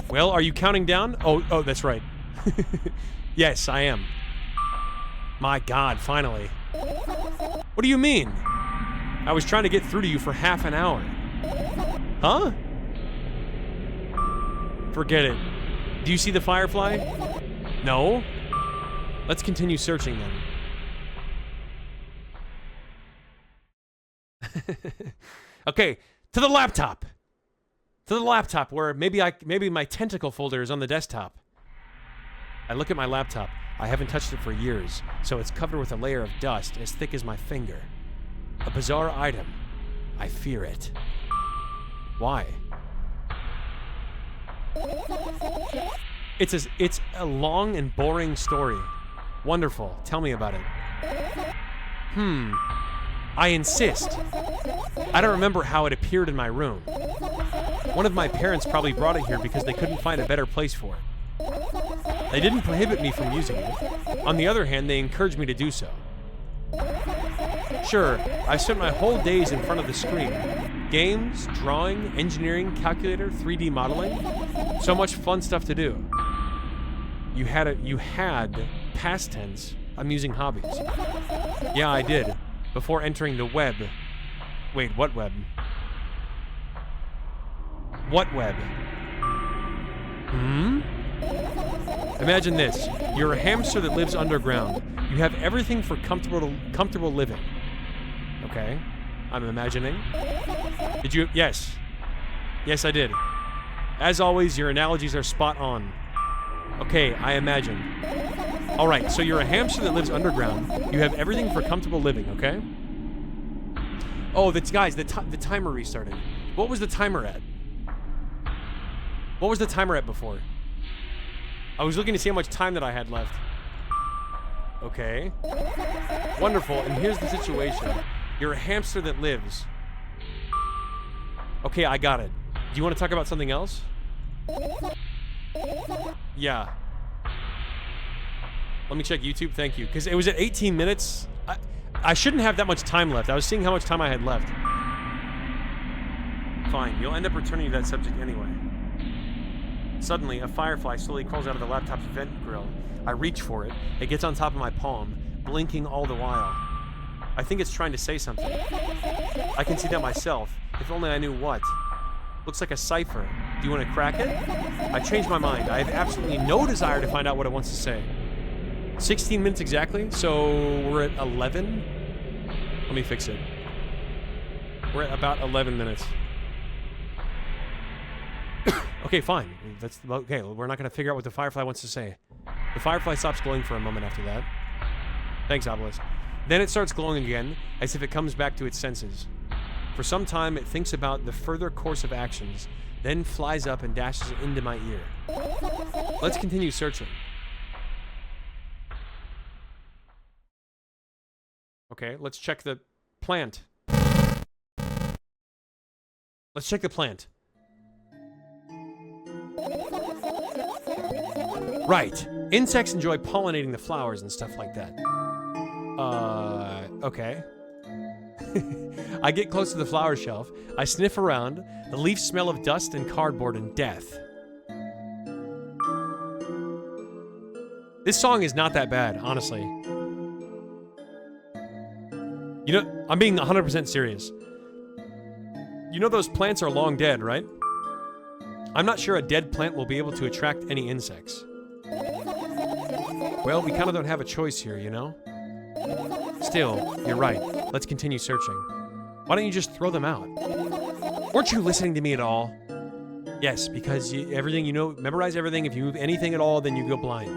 Well, are you counting down? Oh, that's right. Yes, I am. My God, finally. What do you mean? I was trying to get through to you for half an hour. Huh? Forget it. Do you see the firefly? No? Let's continue searching then. Okay, to the laptop. To the laptop where maybe my tentacle folder is on the desktop. I look at my laptop. I haven't touched it for years, so it's covered with a layer of dust as thick as my finger. A bizarre item. I fear it. Why? It's a long and boring story. Wonderful. Tell me about it. I insist. I don't remember how it appeared in my room. One of my parents probably brought it here because they couldn't find a better place for it. They didn't prohibit me from using it. On the other hand, they encouraged me to do so. Sure, I spent my whole days in front of the screen. Games, drawing, engineering, calculator, 3D modeling. So much fun stuff to do. You had past tense, amusing hobbies. Yeah, I did. Before entering the web. Wait, what web? What web? Imagine this. You're a hamster that lives underground. You have everything for comfortable living. Okay. I'm imagining. Did you? Yes. Yes, I did. As always, your analogies are spot on. Okay, I imagine. Alright, so you're a hamster that lives underground. You have everything for comfortable living, okay? Oh, guys, the timer restarted. What was the timer at? What was the timer at before? I was looking to see how much time that I had left. Okay. Wonderful, and here's the situation. You're a hamster that lives. Okay, I got it. Do you want to talk about something else? Yeah. Let me check YouTube, thank you. Because it was at 18 minutes. I shouldn't have that much time left. I was seeing how much time I had left. Fine, you'll end up returning to that subject anyway. Suddenly, a firefly slowly crawls out of the laptop's vent grill. I reach for it. It gets on top of my palm, blinking all the while. I think it's trying to say something. I can see that myself. If only I knew what. Looks like a cipher. Do you want to crack it? I changed my mind. I have absolutely no desire to find out what it wants to say. 16 minutes exactly, so we're at 11? Let me fix it. We're at about 11 minutes. Okay, fine. That's okay. We're not going to figure out what the firefly wants to say. The firefly stops glowing for a moment after that. Thanks, Obelisk. Then it starts glowing again, as if it comes back to its senses. For some time, it thinks about the further course of actions, then flies up and dashes into my ear. Let's continue searching. Okay, let's check the plant. Let's check the plant. Right. Insects enjoy pollinating the flowers and stuff like that. Okay. I get close to the flower shelf. I sniff around. The leaves smell of dust and cardboard and death. This song is not that bad, honestly. You know, I'm being 100% serious. You know those plants are long dead, right? I'm not sure a dead plant will be able to attract any insects. Well, we kind of don't have a choice here, you know? Still, you're right. Let's continue searching. Why don't you just throw them out? Weren't you listening to me at all? Yes, because everything you know, memorize everything. If you move anything at all, then you go blind.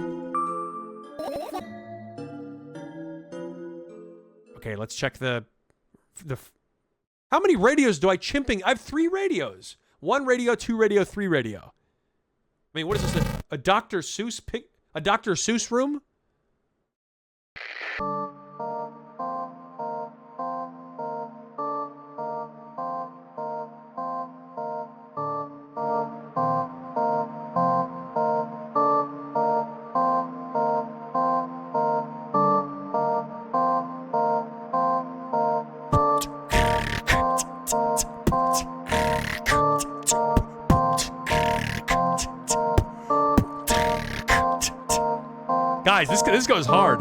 Okay, let's check the how many radios do I chimping? I have 3 radios. 1 radio, 2 radio, 3 radio. I mean, what is this? A Dr. Seuss room? Guys, this goes hard.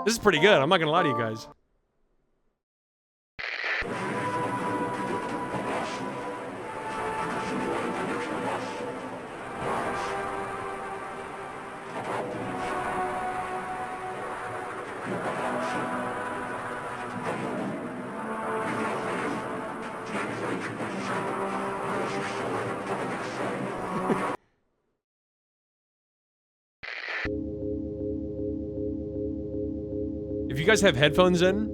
This is pretty good. I'm not gonna lie to you guys. If you guys have headphones in,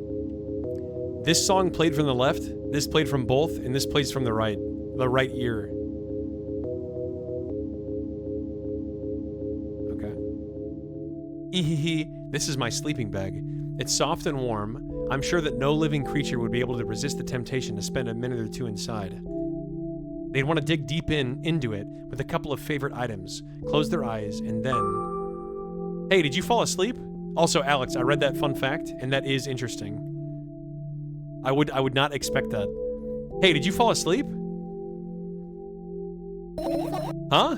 this song played from the left, this played from both, and this plays from the right ear. Okay. Ehehe, this is my sleeping bag. It's soft and warm. I'm sure that no living creature would be able to resist the temptation to spend a minute or two inside. They'd want to dig deep into it with a couple of favorite items, close their eyes, and then... Hey, did you fall asleep? Also, Alex, I read that fun fact, and that is interesting. I would not expect that. Hey, did you fall asleep? Huh?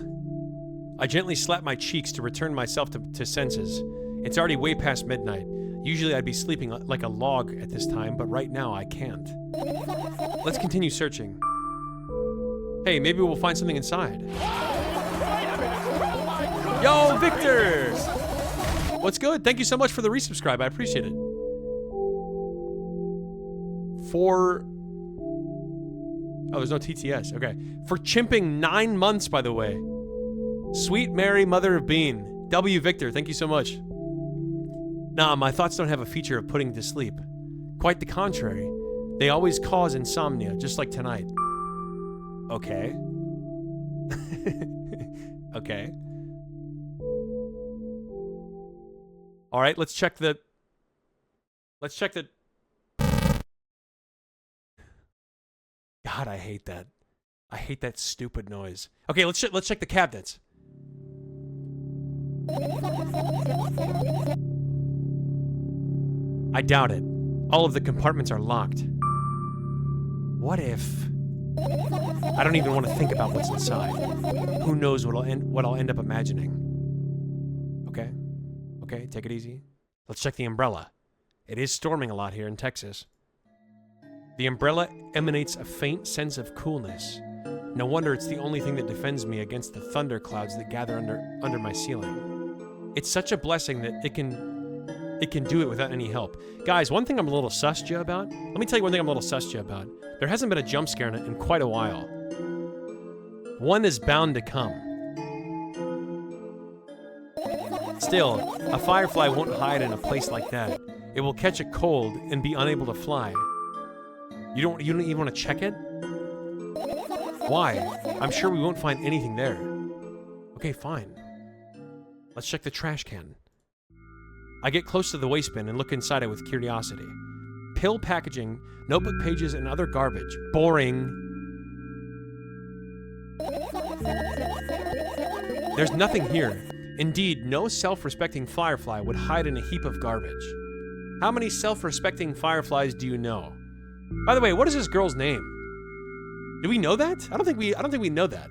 I gently slap my cheeks to return myself to senses. It's already way past midnight. Usually I'd be sleeping like a log at this time, but right now I can't. Let's continue searching. Hey, maybe we'll find something inside. Yo, Victor! What's good? Thank you so much for the resubscribe. I appreciate it. Oh, there's no TTS. Okay. For chimping 9 months, by the way. Sweet Mary, Mother of Bean. W. Victor, thank you so much. Nah, my thoughts don't have a feature of putting to sleep. Quite the contrary. They always cause insomnia, just like tonight. Okay. Okay. All right, let's check the... God, I hate that. I hate that stupid noise. Okay, let's check the cabinets. I doubt it. All of the compartments are locked. What if... I don't even want to think about what's inside. Who knows what I'll end up imagining. Okay. Okay, take it easy. Let's check the umbrella. It is storming a lot here in Texas. The umbrella emanates a faint sense of coolness. No wonder it's the only thing that defends me against the thunderclouds that gather under my ceiling. It's such a blessing that it can do it without any help. Guys, one thing I'm a little sus about. Let me tell you one thing I'm a little sus about. There hasn't been a jump scare in quite a while. One is bound to come. Still, a firefly won't hide in a place like that. It will catch a cold and be unable to fly. You don't even want to check it? Why? I'm sure we won't find anything there. Okay, fine. Let's check the trash can. I get close to the waste bin and look inside it with curiosity. Pill packaging, notebook pages, and other garbage. Boring. There's nothing here. Indeed, no self-respecting firefly would hide in a heap of garbage. How many self-respecting fireflies do you know? By the way, what is this girl's name? Do we know that? I don't think we know that.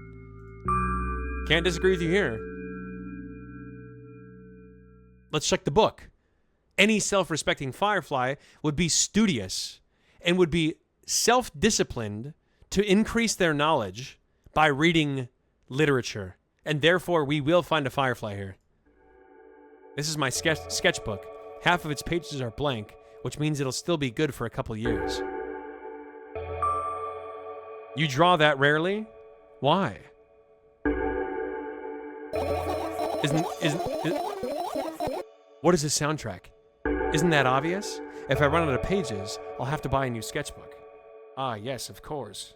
Can't disagree with you here. Let's check the book. Any self-respecting firefly would be studious and would be self-disciplined to increase their knowledge by reading literature. And therefore, we will find a firefly here. This is my sketchbook. Half of its pages are blank, which means it'll still be good for a couple years. You draw that rarely? Why? What is this soundtrack? Isn't that obvious? If I run out of pages, I'll have to buy a new sketchbook. Ah, yes, of course.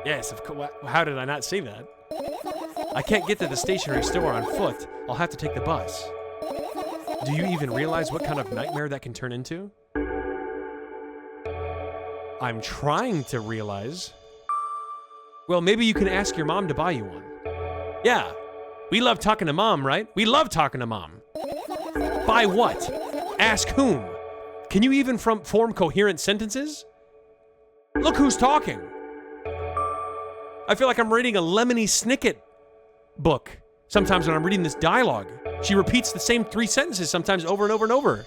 Yes, of course. How did I not see that? I can't get to the stationery store on foot. I'll have to take the bus. Do you even realize what kind of nightmare that can turn into? I'm trying to realize. Well, maybe you can ask your mom to buy you one. Yeah, we love talking to mom, right? We love talking to mom. Buy what? Ask whom? Can you even form coherent sentences? Look who's talking. I feel like I'm reading a Lemony Snicket book sometimes when I'm reading this dialogue. She repeats the same 3 sentences sometimes over and over and over.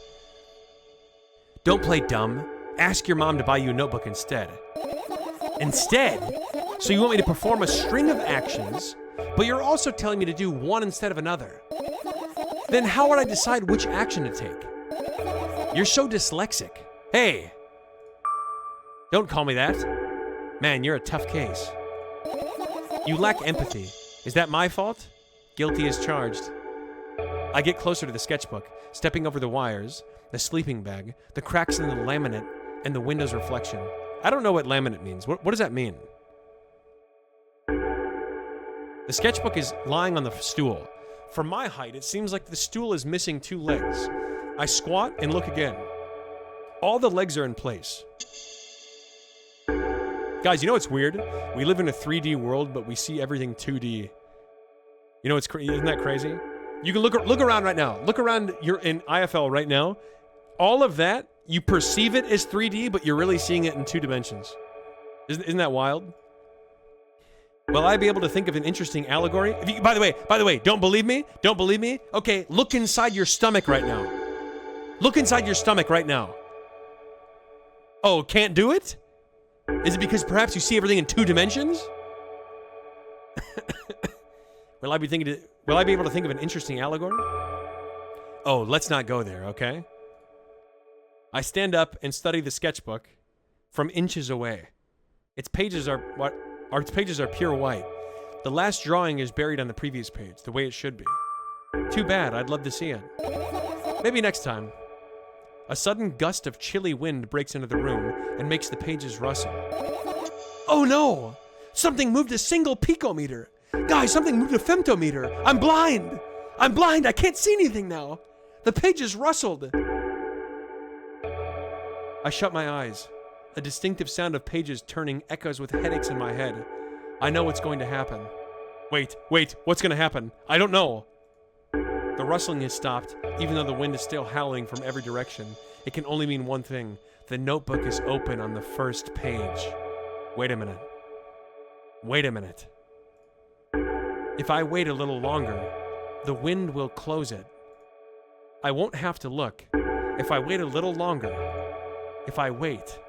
Don't play dumb. Ask your mom to buy you a notebook instead. Instead? So you want me to perform a string of actions, but you're also telling me to do one instead of another. Then how would I decide which action to take? You're so dyslexic. Hey! Don't call me that. Man, you're a tough case. You lack empathy. Is that my fault? Guilty as charged. I get closer to the sketchbook, stepping over the wires, the sleeping bag, the cracks in the laminate, and the window's reflection. I don't know what laminate means. What does that mean? The sketchbook is lying on the stool. From my height, it seems like the stool is missing 2 legs. I squat and look again. All the legs are in place. Guys, you know what's weird? We live in a 3D world, but we see everything 2D. You know what's isn't that crazy? You can look around right now. Look around. You're in IFL right now. All of that, you perceive it as 3D, but you're really seeing it in 2 dimensions. Isn't that wild? Will I be able to think of an interesting allegory? By the way, don't believe me? Don't believe me? Okay, look inside your stomach right now. Look inside your stomach right now. Oh, can't do it? Is it because perhaps you see everything in 2 dimensions? Will I be able to think of an interesting allegory? Oh, let's not go there, okay? I stand up and study the sketchbook from inches away. Its pages are pure white. The last drawing is buried on the previous page, the way it should be. Too bad, I'd love to see it. Maybe next time. A sudden gust of chilly wind breaks into the room and makes the pages rustle. Oh no! Something moved a single picometer! Guys, something moved a femtometer! I'm blind! I'm blind! I can't see anything now! The pages rustled! I shut my eyes. A distinctive sound of pages turning echoes with headaches in my head. I know what's going to happen. Wait, what's going to happen? I don't know. The rustling has stopped, even though the wind is still howling from every direction. It can only mean one thing. The notebook is open on the first page. Wait a minute. Wait a minute. If I wait a little longer, the wind will close it. I won't have to look. If I wait a little longer, if I wait,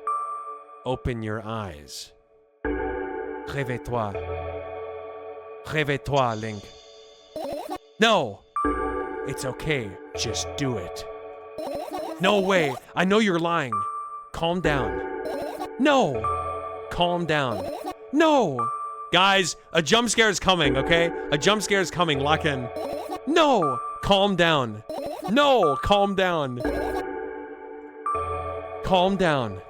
open your eyes. Réveille-toi. Réveille-toi, Link. No! It's okay. Just do it. No way. I know you're lying. Calm down. No! Calm down. No! Guys, a jump scare is coming, okay? A jump scare is coming. Lock in. No! Calm down. No! Calm down. Calm down.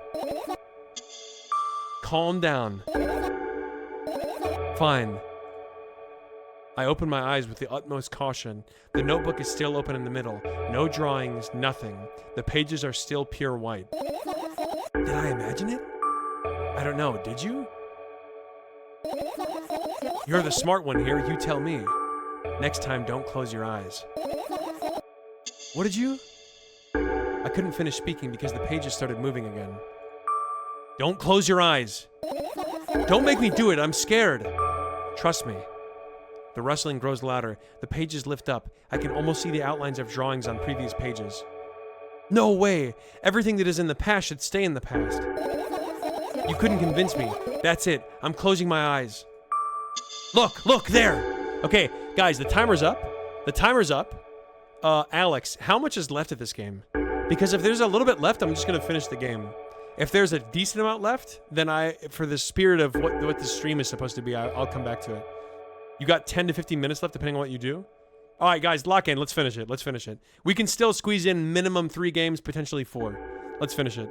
Calm down. Fine. I open my eyes with the utmost caution. The notebook is still open in the middle. No drawings, nothing. The pages are still pure white. Did I imagine it? I don't know, did you? You're the smart one here, you tell me. Next time, don't close your eyes. What did you? I couldn't finish speaking because the pages started moving again. Don't close your eyes. Don't make me do it, I'm scared. Trust me. The rustling grows louder. The pages lift up. I can almost see the outlines of drawings on previous pages. No way! Everything that is in the past should stay in the past. You couldn't convince me. That's it. I'm closing my eyes. Look, there! Okay, guys, the timer's up. The timer's up. Alex, how much is left of this game? Because if there's a little bit left, I'm just gonna finish the game. If there's a decent amount left, then for the spirit of what the stream is supposed to be, I'll come back to it. You got 10 to 15 minutes left, depending on what you do. All right, guys, lock in. Let's finish it. Let's finish it. We can still squeeze in minimum 3 games, potentially 4. Let's finish it.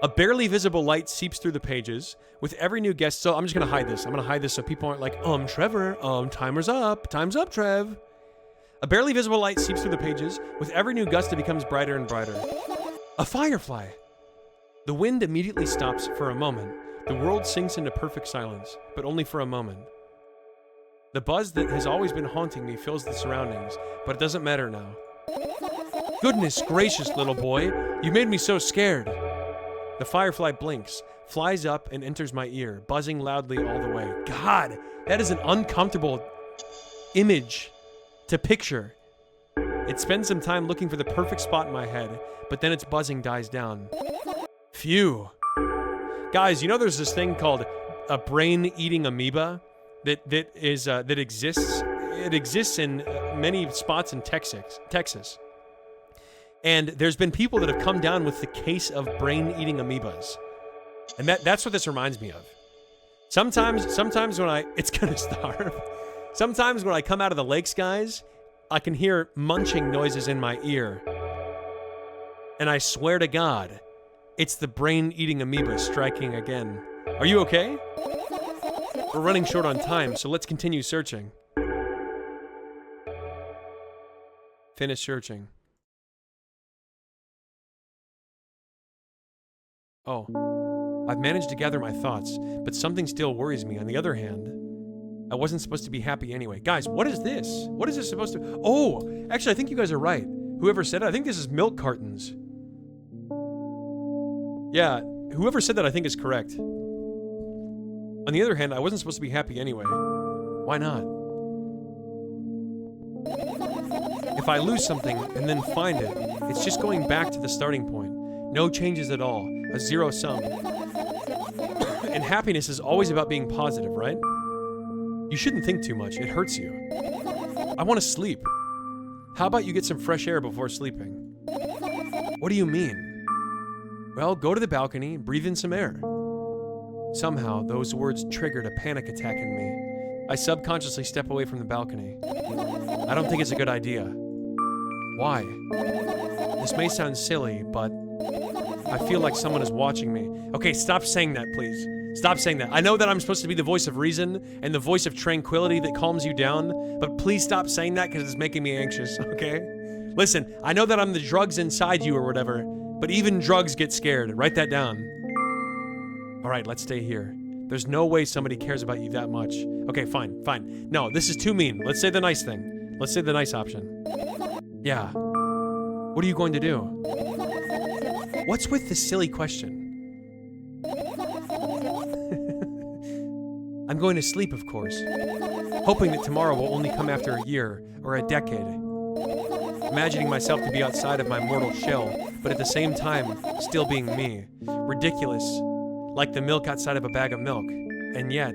A barely visible light seeps through the pages with every new guest. So I'm just going to hide this. I'm going to hide this so people aren't like, Trevor, timer's up. Time's up, Trev. A barely visible light seeps through the pages. With every new gust, it becomes brighter and brighter. A firefly. The wind immediately stops for a moment. The world sinks into perfect silence, but only for a moment. The buzz that has always been haunting me fills the surroundings, but it doesn't matter now. Goodness gracious, little boy. You made me so scared. The firefly blinks, flies up, and enters my ear, buzzing loudly all the way. God, that is an uncomfortable image to picture. It spends some time looking for the perfect spot in my head, but then its buzzing dies down. Phew. Guys, you know there's this thing called a brain-eating amoeba that exists. It exists in many spots in Texas. And there's been people that have come down with the case of brain-eating amoebas. And that's what this reminds me of. Sometimes when it's gonna starve. Sometimes when I come out of the lakes, guys, I can hear munching noises in my ear. And I swear to God, it's the brain-eating amoeba striking again. Are you okay? We're running short on time, so let's continue searching. Finish searching. Oh. I've managed to gather my thoughts, but something still worries me. On the other hand, I wasn't supposed to be happy anyway. Guys, what is this? What is this supposed to... Oh! Actually, I think you guys are right. Whoever said it, I think this is milk cartons. Yeah, whoever said that I think is correct. On the other hand, I wasn't supposed to be happy anyway. Why not? If I lose something and then find it, it's just going back to the starting point. No changes at all. A zero sum. And happiness is always about being positive, right? You shouldn't think too much. It hurts you. I want to sleep. How about you get some fresh air before sleeping? What do you mean? Well, go to the balcony and breathe in some air. Somehow, those words triggered a panic attack in me. I subconsciously step away from the balcony. I don't think it's a good idea. Why? This may sound silly, but I feel like someone is watching me. Okay, stop saying that, please. Stop saying that. I know that I'm supposed to be the voice of reason and the voice of tranquility that calms you down, but please stop saying that because it's making me anxious, okay? Listen, I know that I'm the drugs inside you or whatever, but even drugs get scared. Write that down. All right, let's stay here. There's no way somebody cares about you that much. Okay, fine. No, this is too mean. Let's say the nice thing. Let's say the nice option. Yeah. What are you going to do? What's with this silly question? I'm going to sleep, of course, hoping that tomorrow will only come after a year or a decade. Imagining myself to be outside of my mortal shell, but at the same time, still being me. Ridiculous, like the milk outside of a bag of milk. And yet...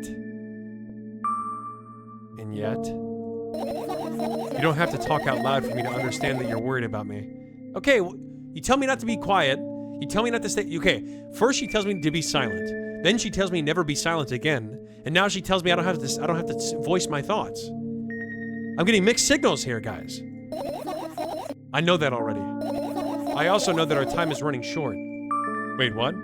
You don't have to talk out loud for me to understand that you're worried about me. Okay, well, you tell me not to be quiet. You tell me not to stay... Okay, first she tells me to be silent. Then she tells me never be silent again. And now she tells me I don't have to voice my thoughts. I'm getting mixed signals here, guys. I know that already. I also know that our time is running short. Wait, what?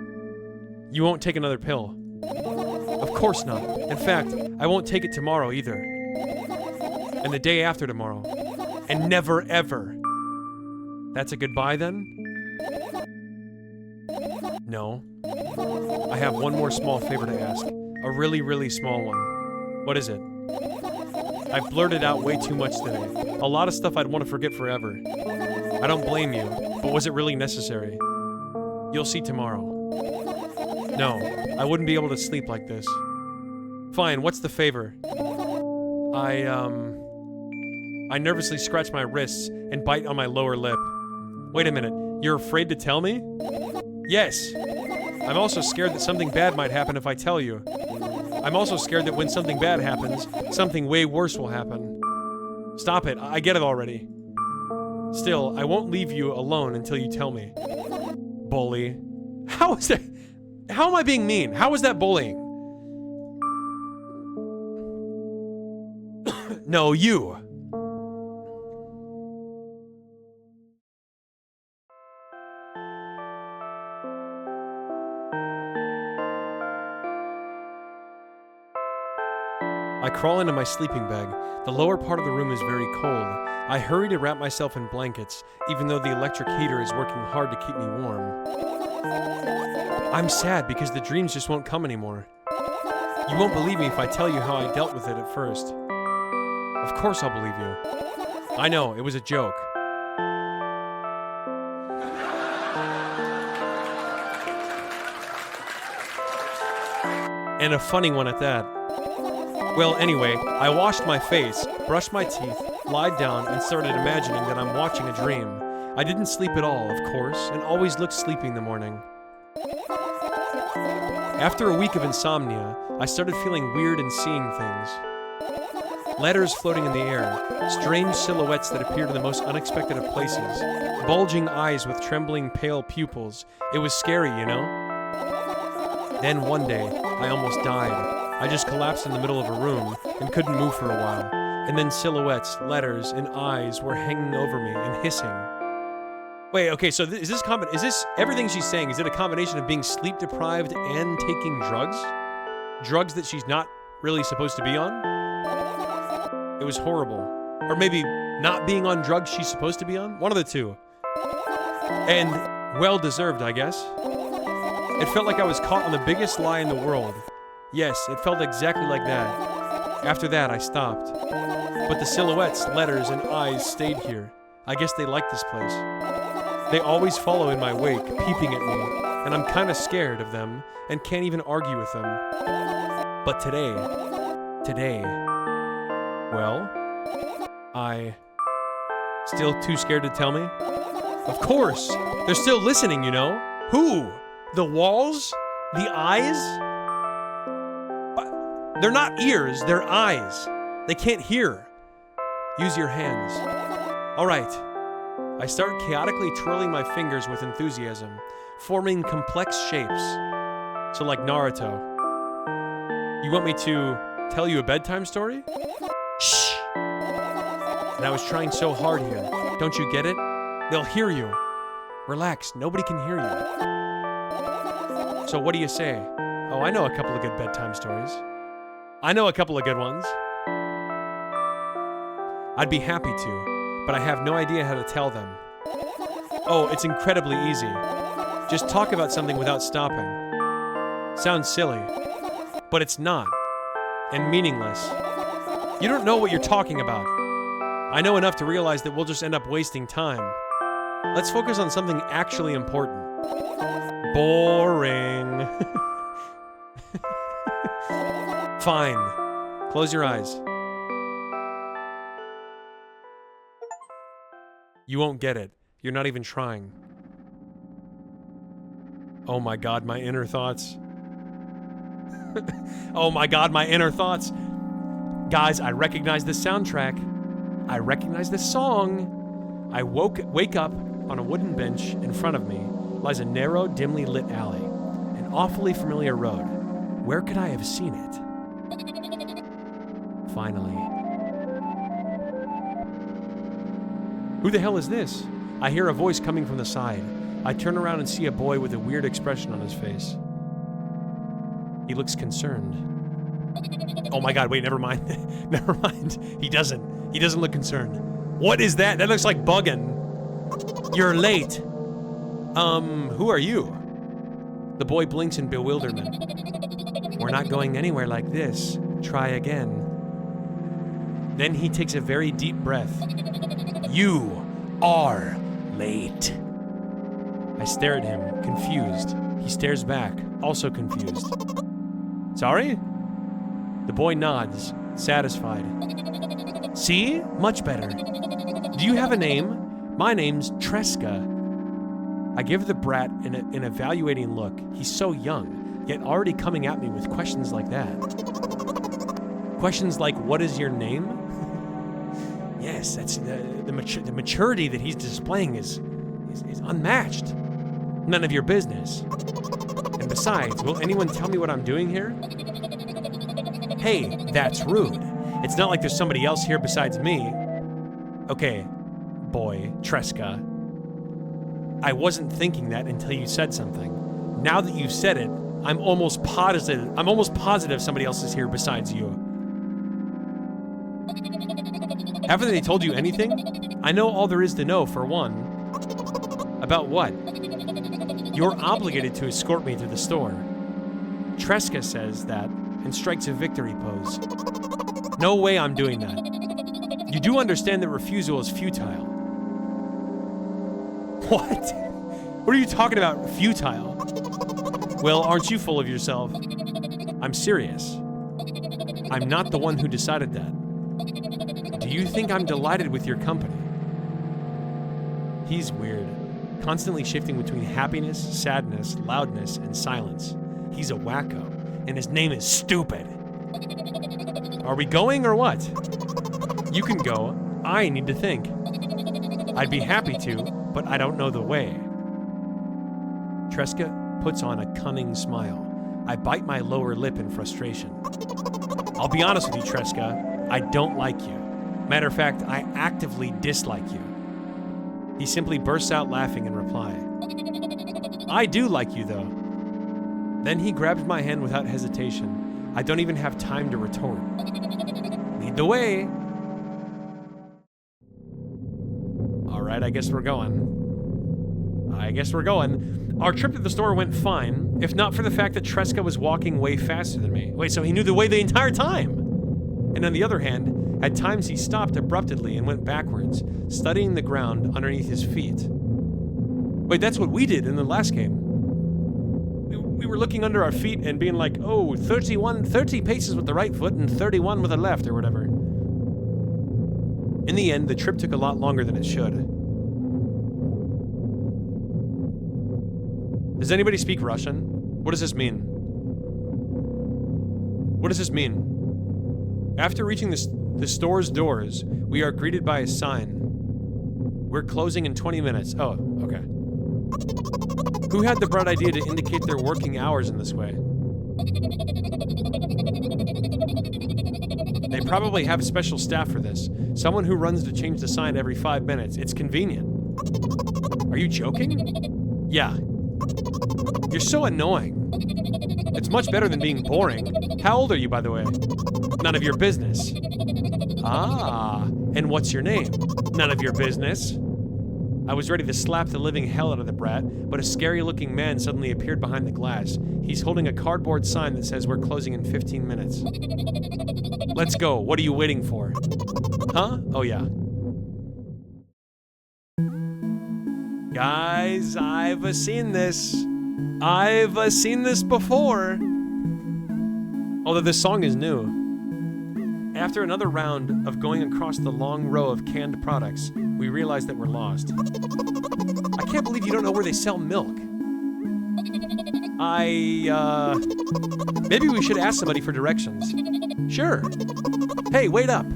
You won't take another pill. Of course not. In fact, I won't take it tomorrow either. And the day after tomorrow. And never ever. That's a goodbye then? No. I have one more small favor to ask. A really, really small one. What is it? I've blurted out way too much today. A lot of stuff I'd want to forget forever. I don't blame you, but was it really necessary? You'll see tomorrow. No, I wouldn't be able to sleep like this. Fine, what's the favor? I nervously scratch my wrists and bite on my lower lip. Wait a minute, you're afraid to tell me? Yes. I'm also scared that something bad might happen if I tell you. I'm also scared that when something bad happens, something way worse will happen. Stop it, I get it already. Still, I won't leave you alone until you tell me. Bully. How is that? How am I being mean? How is that bullying? No, you. I crawl into my sleeping bag. The lower part of the room is very cold. I hurry to wrap myself in blankets, even though the electric heater is working hard to keep me warm. I'm sad because the dreams just won't come anymore. You won't believe me if I tell you how I dealt with it at first. Of course I'll believe you. I know, it was a joke. And a funny one at that. Well, anyway, I washed my face, brushed my teeth, lied down, and started imagining that I'm watching a dream. I didn't sleep at all, of course, and always looked sleepy in the morning. After a week of insomnia, I started feeling weird and seeing things. Letters floating in the air, strange silhouettes that appeared in the most unexpected of places, bulging eyes with trembling, pale pupils. It was scary, you know? Then one day, I almost died. I just collapsed in the middle of a room and couldn't move for a while. And then silhouettes, letters, and eyes were hanging over me and hissing. Wait, okay, so is this everything she's saying, is it a combination of being sleep deprived and taking drugs? Drugs that she's not really supposed to be on? It was horrible. Or maybe not being on drugs she's supposed to be on? One of the two. And well-deserved, I guess. It felt like I was caught on the biggest lie in the world. Yes, it felt exactly like that. After that, I stopped. But the silhouettes, letters, and eyes stayed here. I guess they like this place. They always follow in my wake, peeping at me, and I'm kinda scared of them and can't even argue with them. But today, well, I... Still too scared to tell me? Of course! They're still listening, you know? Who? The walls? The eyes? They're not ears, they're eyes. They can't hear. Use your hands. All right. I start chaotically twirling my fingers with enthusiasm, forming complex shapes. So like Naruto. You want me to tell you a bedtime story? Shh! And I was trying so hard here. Don't you get it? They'll hear you. Relax, nobody can hear you. So what do you say? Oh, I know a couple of good bedtime stories. I know a couple of good ones. I'd be happy to, but I have no idea how to tell them. Oh, it's incredibly easy. Just talk about something without stopping. Sounds silly, but it's not, and meaningless. You don't know what you're talking about. I know enough to realize that we'll just end up wasting time. Let's focus on something actually important. Boring. Fine. Close your eyes. You won't get it. You're not even trying. Oh my god, my inner thoughts. Oh my god, my inner thoughts. Guys, I recognize this soundtrack. I recognize this song. I wake up on a wooden bench. In front of me lies a narrow, dimly lit alley. An awfully familiar road. Where could I have seen it? Finally. Who the hell is this? I hear a voice coming from the side. I turn around and see a boy with a weird expression on his face. He looks concerned. Oh my god, wait, never mind. Never mind. He doesn't look concerned. What is that? That looks like bugging. You're late. Who are you? The boy blinks in bewilderment. We're not going anywhere like this. Try again. Then he takes a very deep breath. You are late. I stare at him, confused. He stares back, also confused. Sorry? The boy nods, satisfied. See? Much better. Do you have a name? My name's Tresca. I give the brat an evaluating look. He's so young, yet already coming at me with questions like that. Questions like, what is your name? Yes, that's the maturity that he's displaying is unmatched. None of your business. And besides, will anyone tell me what I'm doing here? Hey, that's rude. It's not like there's somebody else here besides me. Okay, boy, Tresca. I wasn't thinking that until you said something. Now that you've said it, I'm almost positive somebody else is here besides you. Haven't they told you anything? I know all there is to know, for one. About what? You're obligated to escort me to the store. Tresca says that and strikes a victory pose. No way I'm doing that. You do understand that refusal is futile. What? What are you talking about, futile? Well, aren't you full of yourself? I'm serious. I'm not the one who decided that. Do you think I'm delighted with your company? He's weird, constantly shifting between happiness, sadness, loudness, and silence. He's a wacko, and his name is Stupid. Are we going or what? You can go. I need to think. I'd be happy to, but I don't know the way. Tresca puts on a cunning smile. I bite my lower lip in frustration. I'll be honest with you, Tresca. I don't like you. Matter of fact, I actively dislike you. He simply bursts out laughing in reply. I do like you, though. Then he grabs my hand without hesitation. I don't even have time to retort. Lead the way. All right, I guess we're going. Our trip to the store went fine, if not for the fact that Tresca was walking way faster than me. Wait, so he knew the way the entire time? And on the other hand, at times he stopped abruptly and went backwards, studying the ground underneath his feet. Wait, that's what we did in the last game. We were looking under our feet and being like, oh, 30 paces with the right foot and 31 with the left, or whatever. In the end, the trip took a lot longer than it should. Does anybody speak Russian? What does this mean? What does this mean? After reaching the store's doors, we are greeted by a sign. We're closing in 20 minutes. Oh, okay. Who had the bright idea to indicate their working hours in this way? They probably have special staff for this. Someone who runs to change the sign every 5 minutes. It's convenient. Are you joking? Yeah. You're so annoying. It's much better than being boring. How old are you, by the way? None of your business. Ah, and what's your name? None of your business. I was ready to slap the living hell out of the brat, but a scary-looking man suddenly appeared behind the glass. He's holding a cardboard sign that says we're closing in 15 minutes. Let's go. What are you waiting for? Huh? Oh, yeah. Guys, I've seen this. I've seen this before. Although this song is new. After another round of going across the long row of canned products, we realize that we're lost. I can't believe you don't know where they sell milk. Maybe we should ask somebody for directions. Sure. Hey, wait up.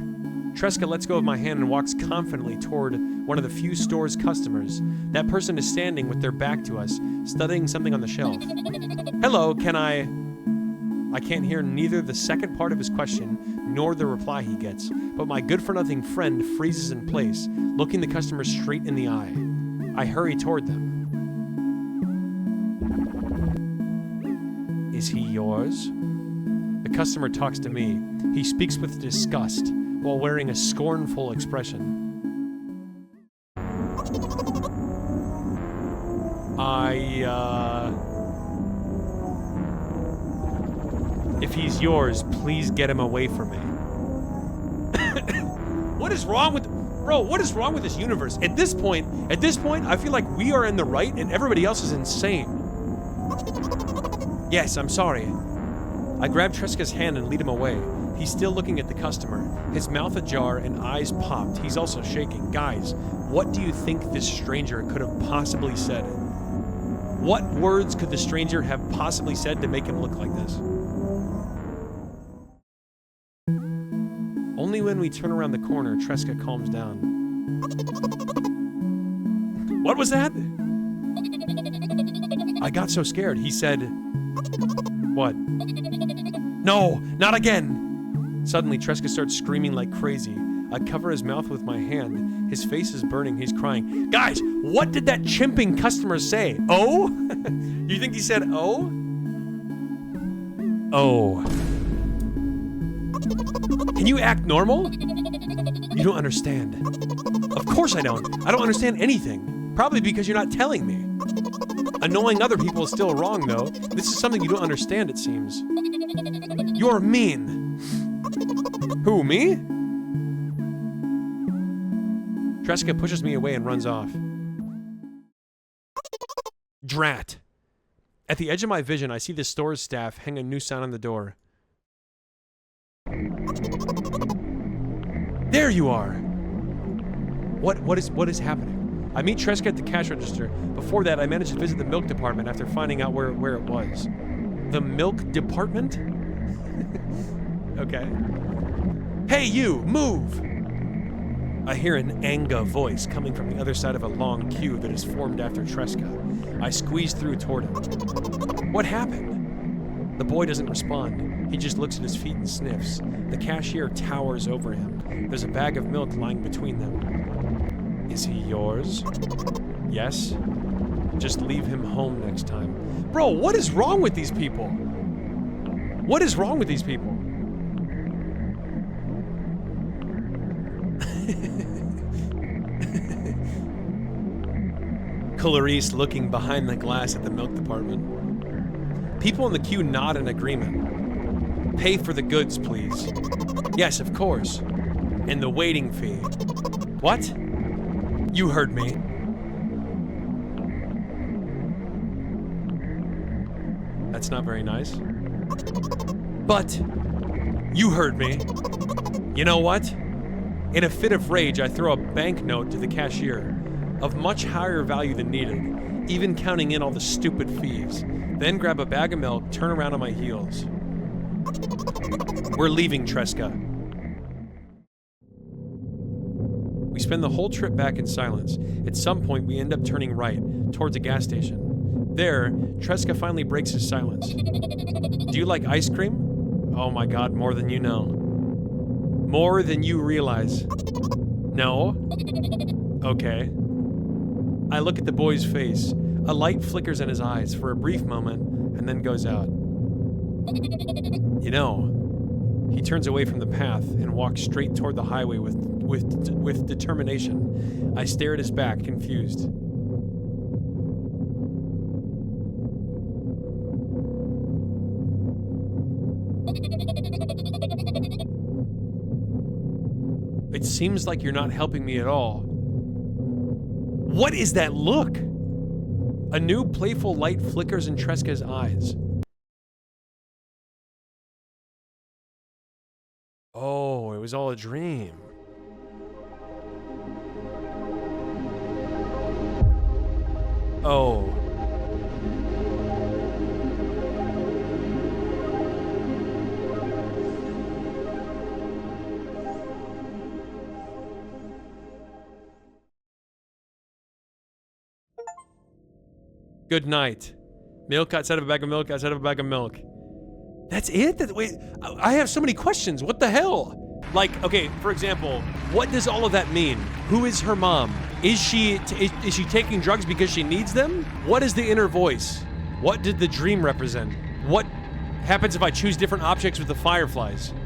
Tresca lets go of my hand and walks confidently toward one of the few store's customers. That person is standing with their back to us, studying something on the shelf. Hello, can I can't hear neither the second part of his question nor the reply he gets, but my good-for-nothing friend freezes in place, looking the customer straight in the eye. I hurry toward them. Is he yours? The customer talks to me. He speaks with disgust while wearing a scornful expression. If he's yours, please get him away from me. What is wrong with... Bro, what is wrong with this universe? At this point, I feel like we are in the right and everybody else is insane. Yes, I'm sorry. I grab Treska's hand and lead him away. He's still looking at the customer, his mouth ajar and eyes popped. He's also shaking. Guys, what do you think this stranger could have possibly said? What words could the stranger have possibly said to make him look like this? Only when we turn around the corner, Treska calms down. What was that? I got so scared. He said, what? No, not again. Suddenly, Treska starts screaming like crazy. I cover his mouth with my hand. His face is burning. He's crying. Guys, what did that chimping customer say? Oh? You think he said oh? Oh. Can you act normal? You don't understand. Of course I don't. I don't understand anything. Probably because you're not telling me. Annoying other people is still wrong, though. This is something you don't understand, it seems. You're mean. Who, me? Treska pushes me away and runs off. Drat. At the edge of my vision, I see the store's staff hang a noose sign on the door. There you are! What is happening? I meet Treska at the cash register. Before that, I managed to visit the milk department after finding out where it was. The milk department? Okay. Hey you, move! I hear an Anga voice coming from the other side of a long queue that is formed after Treska. I squeeze through toward him. What happened? The boy doesn't respond. He just looks at his feet and sniffs. The cashier towers over him. There's a bag of milk lying between them. Is he yours? Yes. Just leave him home next time. Bro, what is wrong with these people? What is wrong with these people? Clarice looking behind the glass at the milk department. People in the queue nod in agreement. Pay for the goods, please. Yes, of course. And the waiting fee. What? You heard me. That's not very nice. But you heard me. You know what? In a fit of rage, I throw a banknote to the cashier, of much higher value than needed, even counting in all the stupid fees. Then grab a bag of milk, turn around on my heels. We're leaving, Treska. We spend the whole trip back in silence. At some point, we end up turning right, towards a gas station. There, Treska finally breaks his silence. Do you like ice cream? Oh my god, more than you know. More than you realize. No? Okay. I look at the boy's face. A light flickers in his eyes for a brief moment and then goes out. You know, he turns away from the path and walks straight toward the highway with determination. I stare at his back, confused. It seems like you're not helping me at all. What is that look? A new playful light flickers in Treska's eyes. Oh, it was all a dream. Oh. Good night. Milk outside of a bag of milk outside of a bag of milk. That's it? Wait, I have so many questions. What the hell? Like, okay, for example, what does all of that mean? Who is her mom? Is she taking drugs because she needs them? What is the inner voice? What did the dream represent? What happens if I choose different objects with the fireflies?